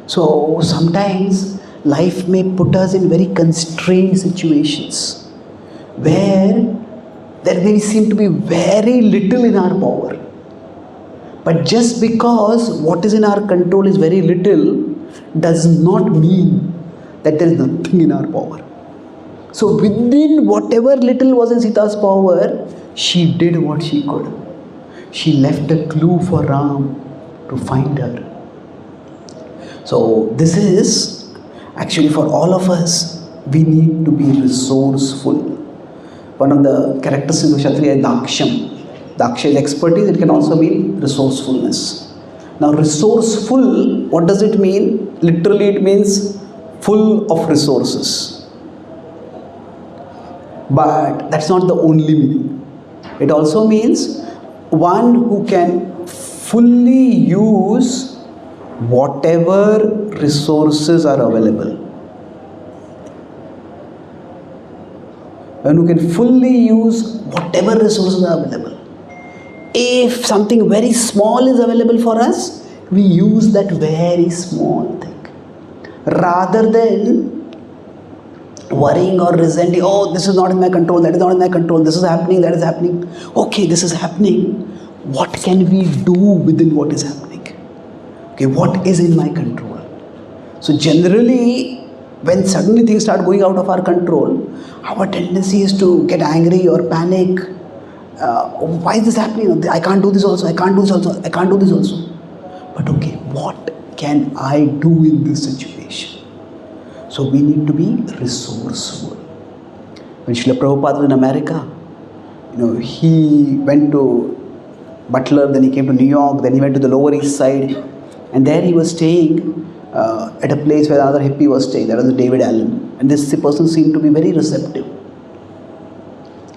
So sometimes life may put us in very constrained situations where there may seem to be very little in our power. But just because what is in our control is very little does not mean that there is nothing in our power. So within whatever little was in Sita's power, she did what she could. She left a clue for Ram to find her. So this is actually for all of us, we need to be resourceful. One of the characteristics of Kshatriya is Daksham. Daksha is expertise, it can also mean resourcefulness. Now resourceful, what does it mean? Literally it means full of resources. But that's not the only meaning. It also means one who can fully use whatever resources are available. One who can fully use whatever resources are available. If something very small is available for us, we use that very small thing. Rather than worrying or resenting, oh, this is not in my control, that is not in my control, this is happening, that is happening. Okay, this is happening. What can we do within what is happening? Okay, what is in my control? So generally, when suddenly things start going out of our control, our tendency is to get angry or panic. Why is this happening? I can't do this also, I can't do this also, I can't do this also. But okay, what can I do in this situation? So we need to be resourceful. When Srila Prabhupada was in America, he went to Butler, then he came to New York, then he went to the Lower East Side, and there he was staying at a place where another hippie was staying. That was David Allen, and this person seemed to be very receptive.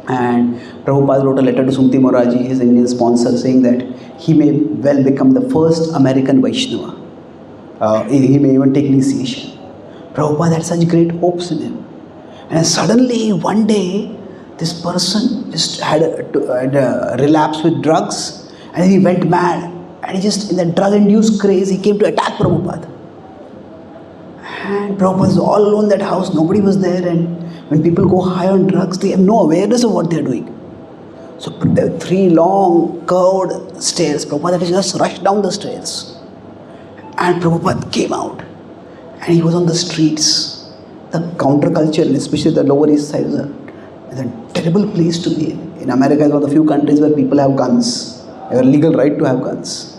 And Prabhupada wrote a letter to Sumti Moraji, his Indian sponsor, saying that he may well become the first American Vaishnava. He may even take initiation. Prabhupada had such great hopes in him. And suddenly, one day, this person just had a relapse with drugs and he went mad. And he just, in that drug-induced craze, he came to attack Prabhupada. And Prabhupada was all alone in that house, nobody was there. And when people go high on drugs, they have no awareness of what they are doing. So there were 3 long, curved stairs. Prabhupada had to just rush down the stairs. And Prabhupada came out. And he was on the streets. The counterculture, and especially the Lower East Side, is a terrible place to be in. In America, it's one of the few countries where people have guns. They have a legal right to have guns.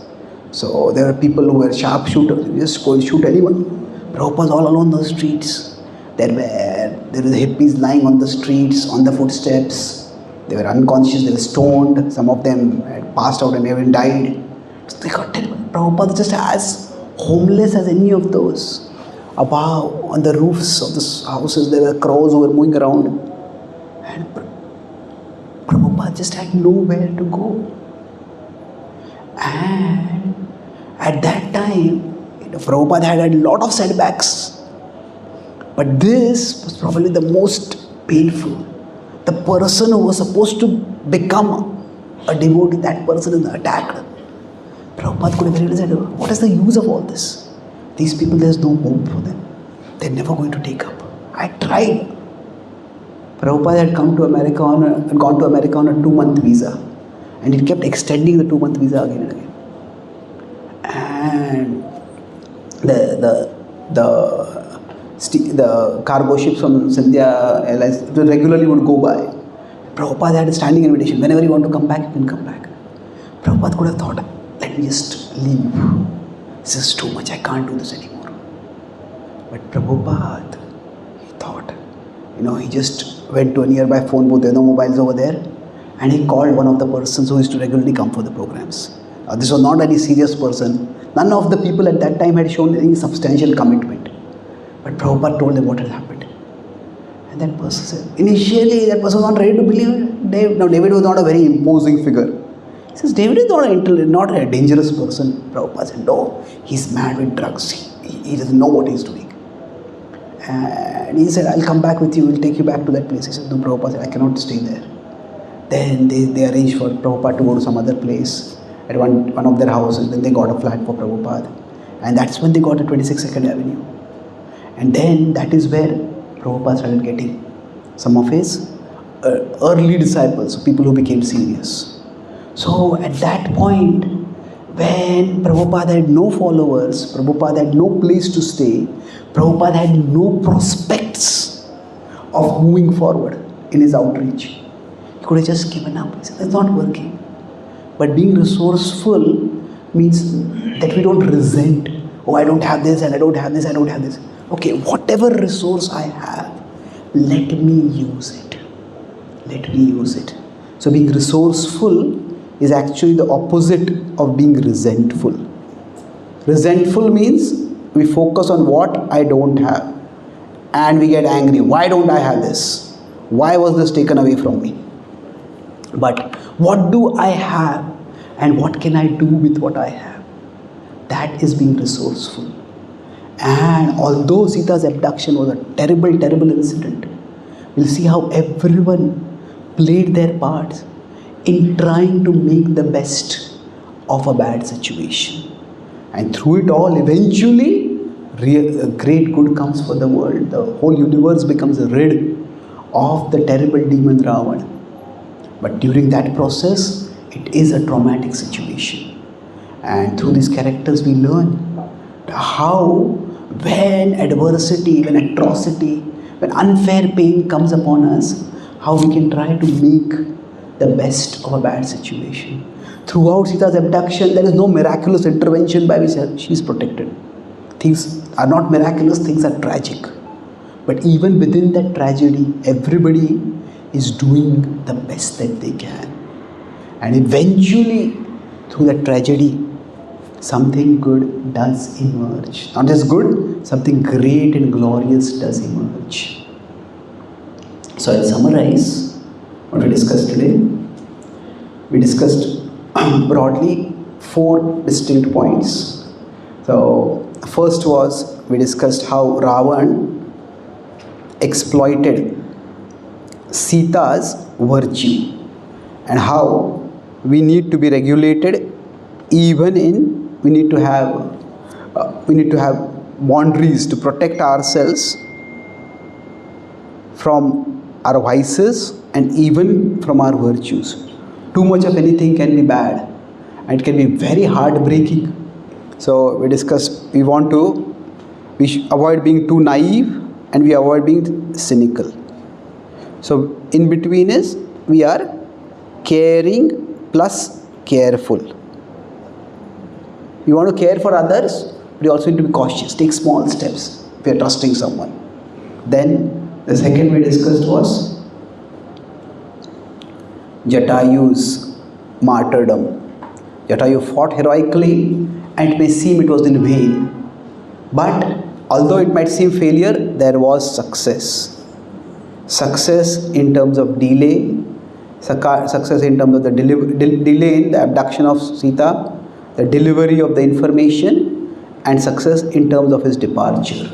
So there are people who were sharpshooters. You just go and shoot anyone. Prabhupada was all alone on the streets. There were hippies lying on the streets, on the footsteps. They were unconscious, they were stoned. Some of them had passed out and even died. So they got terrible. Prabhupada was just as homeless as any of those. Above, on the roofs of the houses, there were crows who were moving around. And Prabhupada just had nowhere to go. And at that time, Prabhupada had a lot of setbacks. But this was probably the most painful. The person who was supposed to become a devotee, that person is attacked. Prabhupada could have really said, what is the use of all this? These people, there's no hope for them. They're never going to take up. I tried. Prabhupada had gone to America on a 2-month visa. And he kept extending the 2-month visa again and again. And the cargo ships from Scindia Airlines regularly would go by. Prabhupada had a standing invitation. Whenever you want to come back, you can come back. Prabhupada could have thought, let me just leave. This is too much, I can't do this anymore. But Prabhupada, he thought, he just went to a nearby phone booth, there are no mobiles over there, and he called one of the persons who used to regularly come for the programs. This was not any serious person. None of the people at that time had shown any substantial commitment. But Prabhupada told them what had happened. And that person said, initially that person was not ready to believe it. David was not a very imposing figure. He says, David is not a dangerous person. Prabhupada said, no, he's mad with drugs. He doesn't know what he's doing. And he said, I'll come back with you, we'll take you back to that place. He said, no, Prabhupada said, I cannot stay there. Then they arranged for Prabhupada to go to some other place at one of their houses. Then they got a flat for Prabhupada. And that's when they got a 26 Second Avenue. And then that is where Prabhupada started getting some of his early disciples, people who became serious. So at that point, when Prabhupada had no followers, Prabhupada had no place to stay, Prabhupada had no prospects of moving forward in his outreach. He could have just given up. He said, it's not working. But being resourceful means that we don't resent, oh, I don't have this and I don't have this, I don't have this. Okay, whatever resource I have, let me use it. Let me use it. So being resourceful is actually the opposite of being resentful. Resentful means we focus on what I don't have and we get angry. Why don't I have this? Why was this taken away from me? But what do I have and what can I do with what I have? That is being resourceful. And although Sita's abduction was a terrible, terrible incident, we'll see how everyone played their parts in trying to make the best of a bad situation. And through it all, eventually, a great good comes for the world. The whole universe becomes rid of the terrible demon Ravan. But during that process, it is a traumatic situation. And through these characters, we learn how when adversity, when atrocity, when unfair pain comes upon us, how we can try to make the best of a bad situation. Throughout Sita's abduction, there is no miraculous intervention by which she is protected. Things are not miraculous, things are tragic. But even within that tragedy, everybody is doing the best that they can. And eventually, through that tragedy, something good does emerge. Not just good, something great and glorious does emerge. So I'll summarize what we discussed today. We discussed broadly 4 distinct points. So first was, we discussed how Ravan exploited Sita's virtue and how we need to be regulated, even in we need to have boundaries to protect ourselves from our vices and even from our virtues. Too much of anything can be bad and it can be very heartbreaking. So we discussed, we should avoid being too naive and we avoid being cynical. So in between is, we are caring plus careful. You want to care for others, but you also need to be cautious. Take small steps if you are trusting someone. Then the second we discussed was Jatayu's martyrdom. Jatayu fought heroically and it may seem it was in vain. But although it might seem failure, there was success. Success in terms of delay, success in terms of the delay in the abduction of Sita, the delivery of the information, and success in terms of his departure.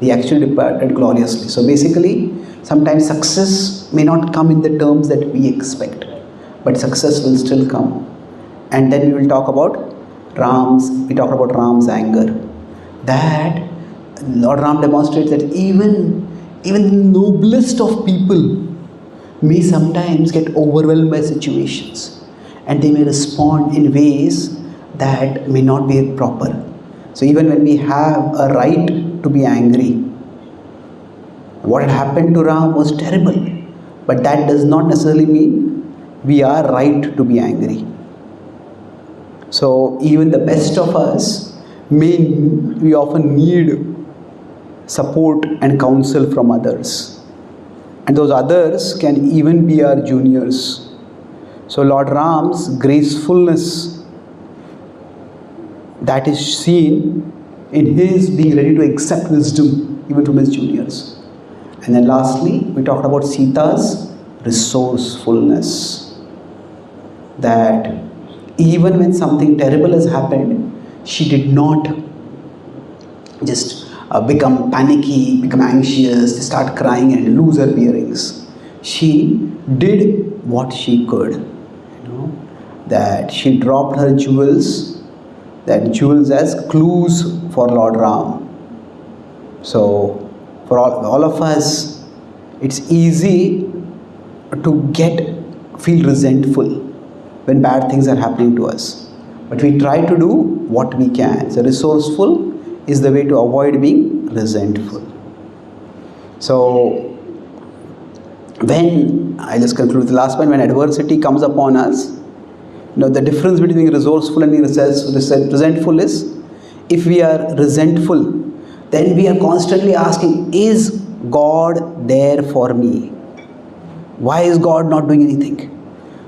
He actually departed gloriously. So basically, sometimes success may not come in the terms that we expect, but success will still come. And then we will talk about Ram's anger. That Lord Ram demonstrates that even the noblest of people may sometimes get overwhelmed by situations and they may respond in ways that may not be proper. So even when we have a right to be angry, what had happened to Ram was terrible, but that does not necessarily mean we are right to be angry. So even the best of us we often need support and counsel from others, and those others can even be our juniors. So Lord Ram's gracefulness, that is seen in his being ready to accept wisdom even from his juniors. And then lastly, we talked about Sita's resourcefulness, that even when something terrible has happened, she did not just become panicky, become anxious, they start crying and lose her bearings. She did what she could, that she dropped her jewels, that jewels as clues for Lord Ram. So for all of us, it's easy to feel resentful when bad things are happening to us. But we try to do what we can. So resourceful is the way to avoid being resentful. So when, I just conclude with the last point, when adversity comes upon us, the difference between being resourceful and being resentful is, if we are resentful, then we are constantly asking, is God there for me? Why is God not doing anything?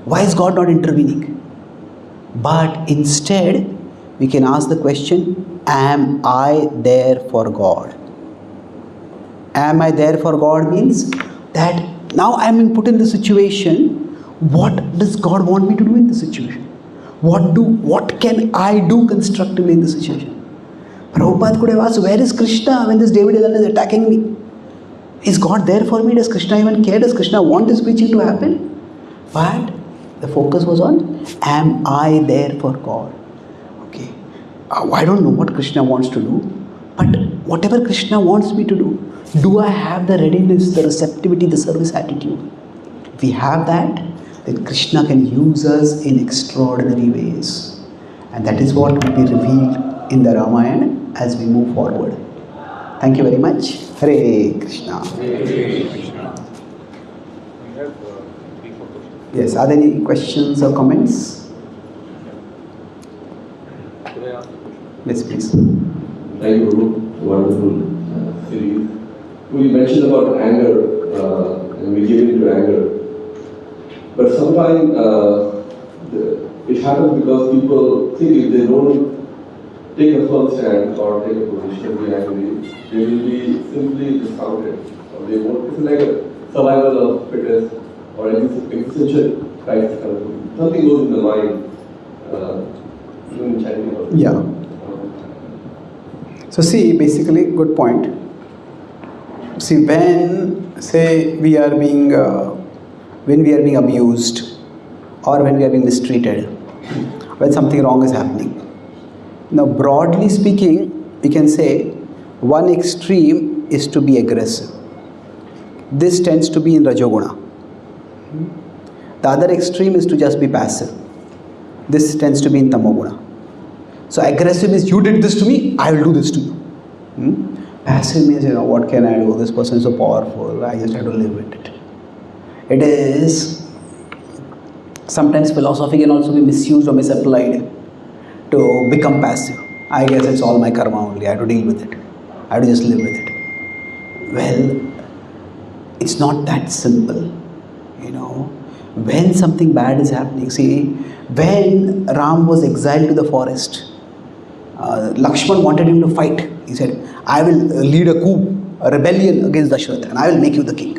Why is God not intervening? But instead, we can ask the question, am I there for God? Am I there for God means that now I am being put in this situation. What does God want me to do in this situation? What can I do constructively in this situation? Prabhupada could have asked, where is Krishna when this David is attacking me? Is God there for me? Does Krishna even care? Does Krishna want this preaching to happen? But the focus was on, am I there for God? Okay. I don't know what Krishna wants to do, but whatever Krishna wants me to do I have the readiness, the receptivity, the service attitude? If we have that, then Krishna can use us in extraordinary ways. And that is what will be revealed in the Ramayana as we move forward. Thank you very much. Hare Krishna. Hare Krishna. We have 3-4 questions. Yes, are there any questions or comments? Could I ask a question? Yes, please. Thank you, Guru. Wonderful series. We mentioned about anger and we give into anger. But sometimes it happens because people think if they don't take a firm stand or take a position, be angry, they will be simply discounted. Or they won't. It's like a survival of fittest or existential crisis. Something goes in the mind. Even chanting also. Yeah. So see, basically, good point. See, when say we are being abused, or when we are being mistreated, when something wrong is happening. Now, broadly speaking, we can say one extreme is to be aggressive. This tends to be in Rajoguna. The other extreme is to just be passive. This tends to be in Tamoguna. So aggressive is, you did this to me, I will do this to you. Passive means, what can I do? This person is so powerful, I just have to live with it. It is, sometimes philosophy can also be misused or misapplied to become passive. I guess it's all my karma only, I have to deal with it. I have to just live with it. Well, it's not that simple. When something bad is happening, see, when Ram was exiled to the forest, Lakshman wanted him to fight. He said, I will lead a coup, a rebellion against Dashrath, and I will make you the king.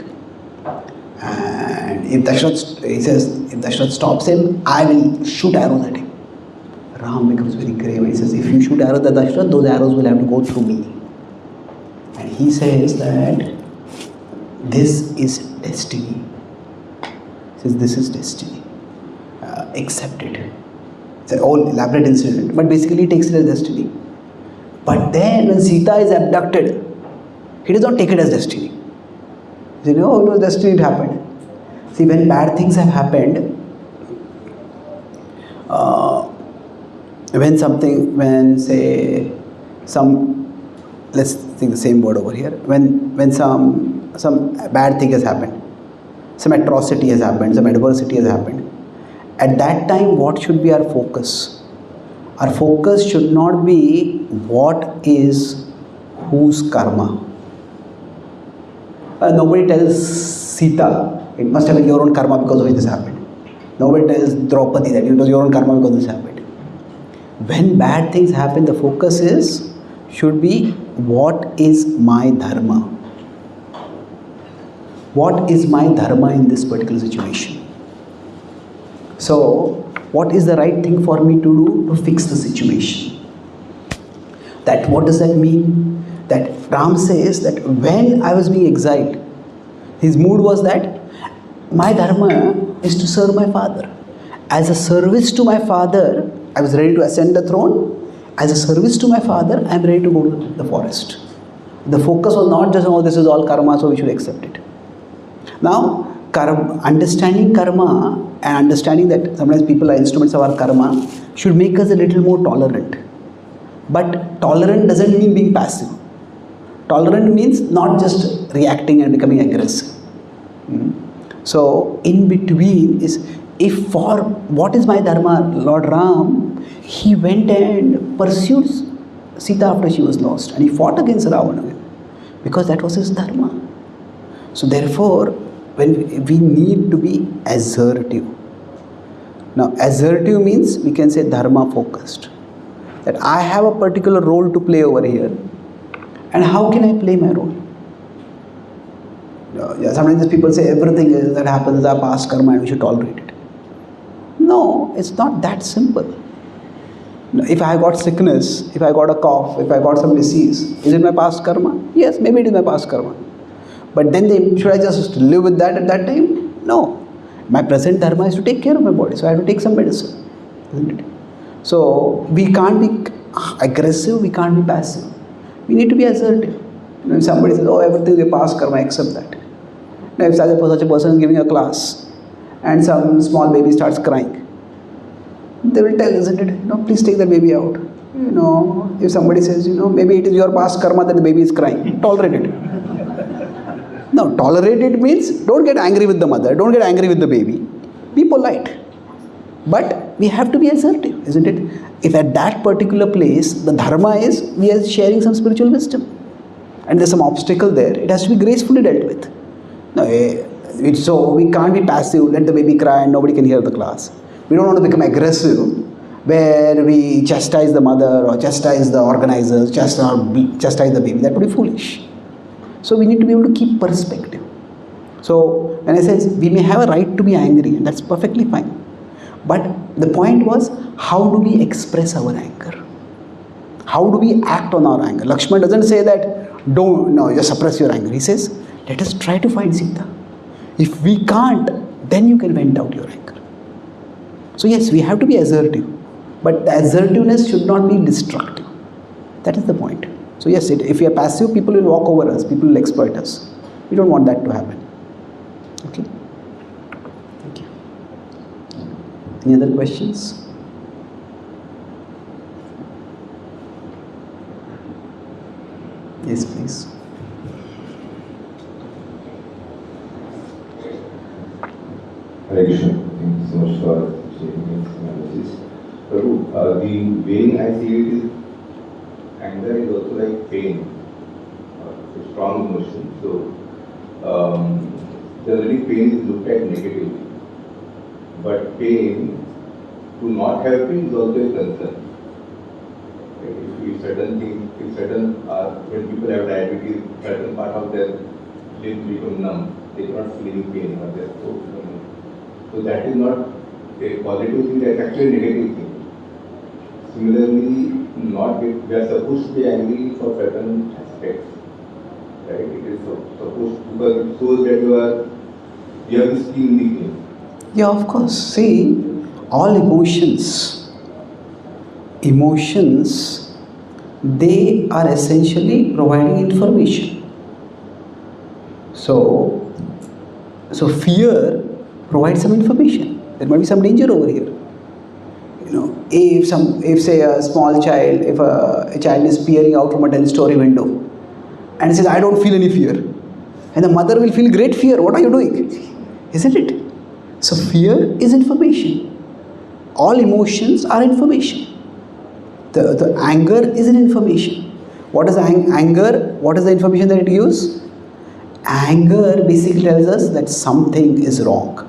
And if Dashrath stops him, I will shoot arrows at him. Ram becomes very grave and he says, if you shoot arrows at Dashrath, those arrows will have to go through me. And he says that this is destiny. He says, this is destiny. Accept it. It's an all elaborate incident, but basically he takes it as destiny. But then when Sita is abducted, he does not take it as destiny. He says, no, it was destiny, it happened. See, when bad things have happened, let's think the same word over here, when some bad thing has happened, some atrocity has happened, some adversity has happened, at that time what should be our focus? Our focus should not be what is whose karma. Nobody tells Sita, it must have been your own karma because of which this happened. Nobody tells Draupadi that it was your own karma because this happened. When bad things happen, the focus should be, what is my dharma? What is my dharma in this particular situation? So, what is the right thing for me to do to fix the situation? What does that mean? That Ram says that when I was being exiled, his mood was that my dharma is to serve my father. As a service to my father, I was ready to ascend the throne. As a service to my father, I am ready to go to the forest. The focus was not just, oh, this is all karma, so we should accept it. Now, understanding karma and understanding that sometimes people are instruments of our karma should make us a little more tolerant. But tolerant doesn't mean being passive. Tolerant means not just reacting and becoming aggressive. So, in between is, if for what is my dharma, Lord Ram, he went and pursued Sita after she was lost, and he fought against Ravana because that was his dharma. So, therefore, when we need to be assertive. Now, assertive means we can say dharma focused. That I have a particular role to play over here, and how can I play my role? Sometimes people say everything that happens is our past karma and we should tolerate it. No, it's not that simple. If I got sickness, if I got a cough, if I got some disease, is it my past karma? Yes, maybe it is my past karma. But then should I just live with that at that time? No. My present dharma is to take care of my body, so I have to take some medicine, isn't it? So we can't be aggressive, we can't be passive. We need to be assertive. If somebody says, oh, everything is your past karma, accept that. Now, if such a person is giving a class and some small baby starts crying, they will tell, isn't it? Please take the baby out. If somebody says, maybe it is your past karma that the baby is crying, tolerate it. Now, tolerate it means don't get angry with the mother, don't get angry with the baby. Be polite. But we have to be assertive, isn't it? If at that particular place, the dharma is we are sharing some spiritual wisdom and there's some obstacle there, it has to be gracefully dealt with. No, so we can't be passive, let the baby cry and nobody can hear the class. We don't want to become aggressive where we chastise the mother or chastise the organizers, chastise the baby. That would be foolish. So we need to be able to keep perspective. So when I say we may have a right to be angry, and that's perfectly fine. But the point was, how do we express our anger? How do we act on our anger? Lakshman doesn't say that, just suppress your anger. He says, let us try to find Sita. If we can't, then you can vent out your anger. So yes, we have to be assertive. But the assertiveness should not be destructive. That is the point. So yes, if we are passive, people will walk over us, people will exploit us. We don't want that to happen. Okay? Thank you. Any other questions? Yes, please. Hare Krishna. Thank you so much for sharing this analysis. Prabhu, the way I see it is anger is also like pain, a strong emotion. So, generally pain is looked at negatively. But pain, to not have pain is also a concern. If certain things, when people have diabetes, certain part of their limbs become numb, they cannot feel any pain or they're so numb. So that is not a positive thing, that's actually a negative thing. Similarly, we are supposed to be angry for certain aspects. Right? It is supposed to, because it shows that you have the skin in the game. Yeah, of course. See, all emotions, they are essentially providing information. So fear provides some information. There might be some danger over here. If say a small child, if a child is peering out from a 10-story window and says, I don't feel any fear, and the mother will feel great fear, what are you doing? Isn't it? So fear is information. All emotions are information. The anger is an information. What is anger? What is the information that it gives? Anger basically tells us that something is wrong.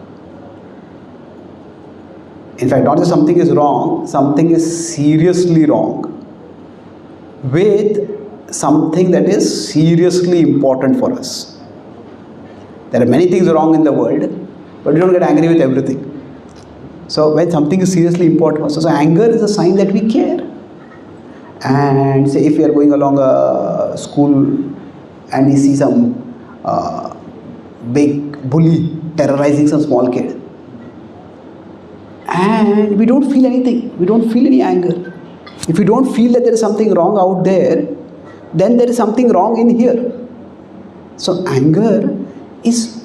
In fact, not just something is wrong, something is seriously wrong with something that is seriously important for us. There are many things wrong in the world, but we don't get angry with everything. So when something is seriously important for us, so anger is a sign that we care. And say if we are going along a school and we see some big bully terrorizing some small kid, and we don't feel anything, we don't feel any anger. If we don't feel that there is something wrong out there, then there is something wrong in here. So anger is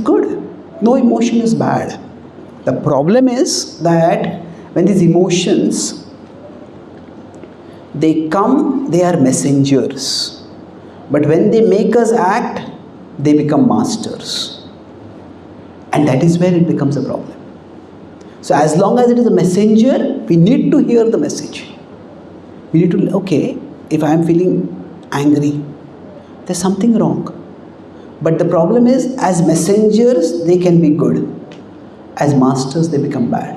good. No emotion is bad. The problem is that when these emotions, they come, they are messengers. But when they make us act, they become masters. And that is where it becomes a problem. So as long as it is a messenger, we need to hear the message. We need to, okay, if I am feeling angry, there's something wrong. But the problem is, as messengers, they can be good. As masters, they become bad.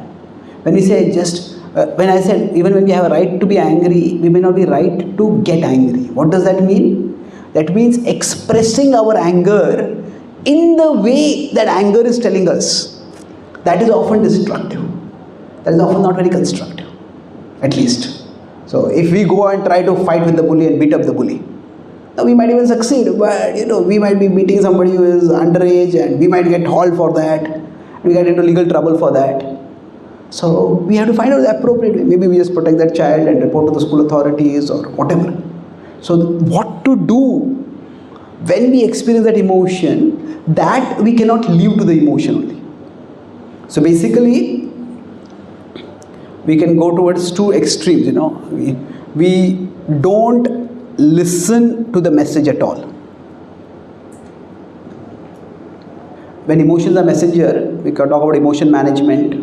When we say when I said, even when we have a right to be angry, we may not be right to get angry. What does that mean? That means expressing our anger in the way that anger is telling us. That is often destructive. That is often not very constructive, at least. So if we go and try to fight with the bully and beat up the bully, now we might even succeed, but we might be beating somebody who is underage and we might get hauled for that. We get into legal trouble for that. So we have to find out the appropriate way. Maybe we just protect that child and report to the school authorities or whatever. So what to do when we experience that emotion, that we cannot leave to the emotion only. So basically, we can go towards two extremes, We don't listen to the message at all. When emotions are messenger, we can talk about emotion management.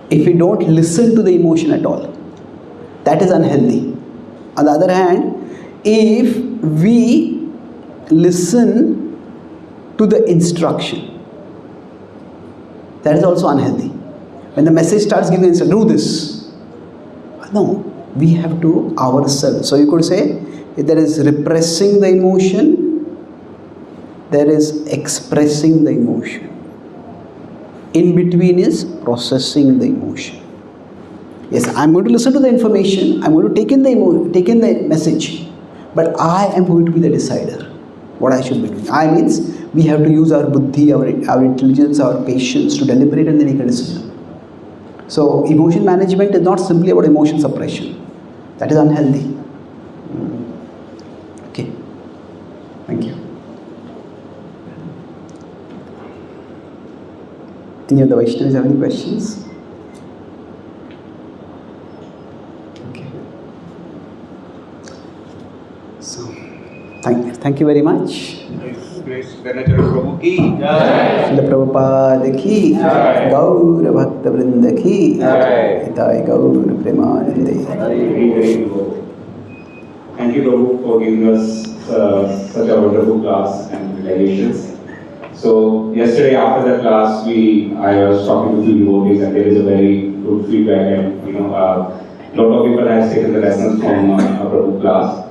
If we don't listen to the emotion at all, that is unhealthy. On the other hand, if we listen to the instruction, that is also unhealthy. When the message starts giving instruction, do this. No, we have to ourselves. So you could say, if there is repressing the emotion, there is expressing the emotion. In between is processing the emotion. Yes, I am going to listen to the information, I am going to take in the message, but I am going to be the decider what I should be doing. I means we have to use our buddhi, our intelligence, our patience to deliberate and then make a decision. So emotion management is not simply about emotion suppression. That is unhealthy. Okay. Thank you. Any of the Vaishnavas have any questions? Okay. So, thank you very much. Prabhu ki Srila Prabhupada ki Gaur Bhakta Vrinda ki Hitai Gaur Premanande. Thank you, Prabhu, for giving us such a wonderful class and realizations. So yesterday after that class, I was talking to a few devotees, and there is a very good feedback, and a lot of people have taken the lessons from our Prabhu class.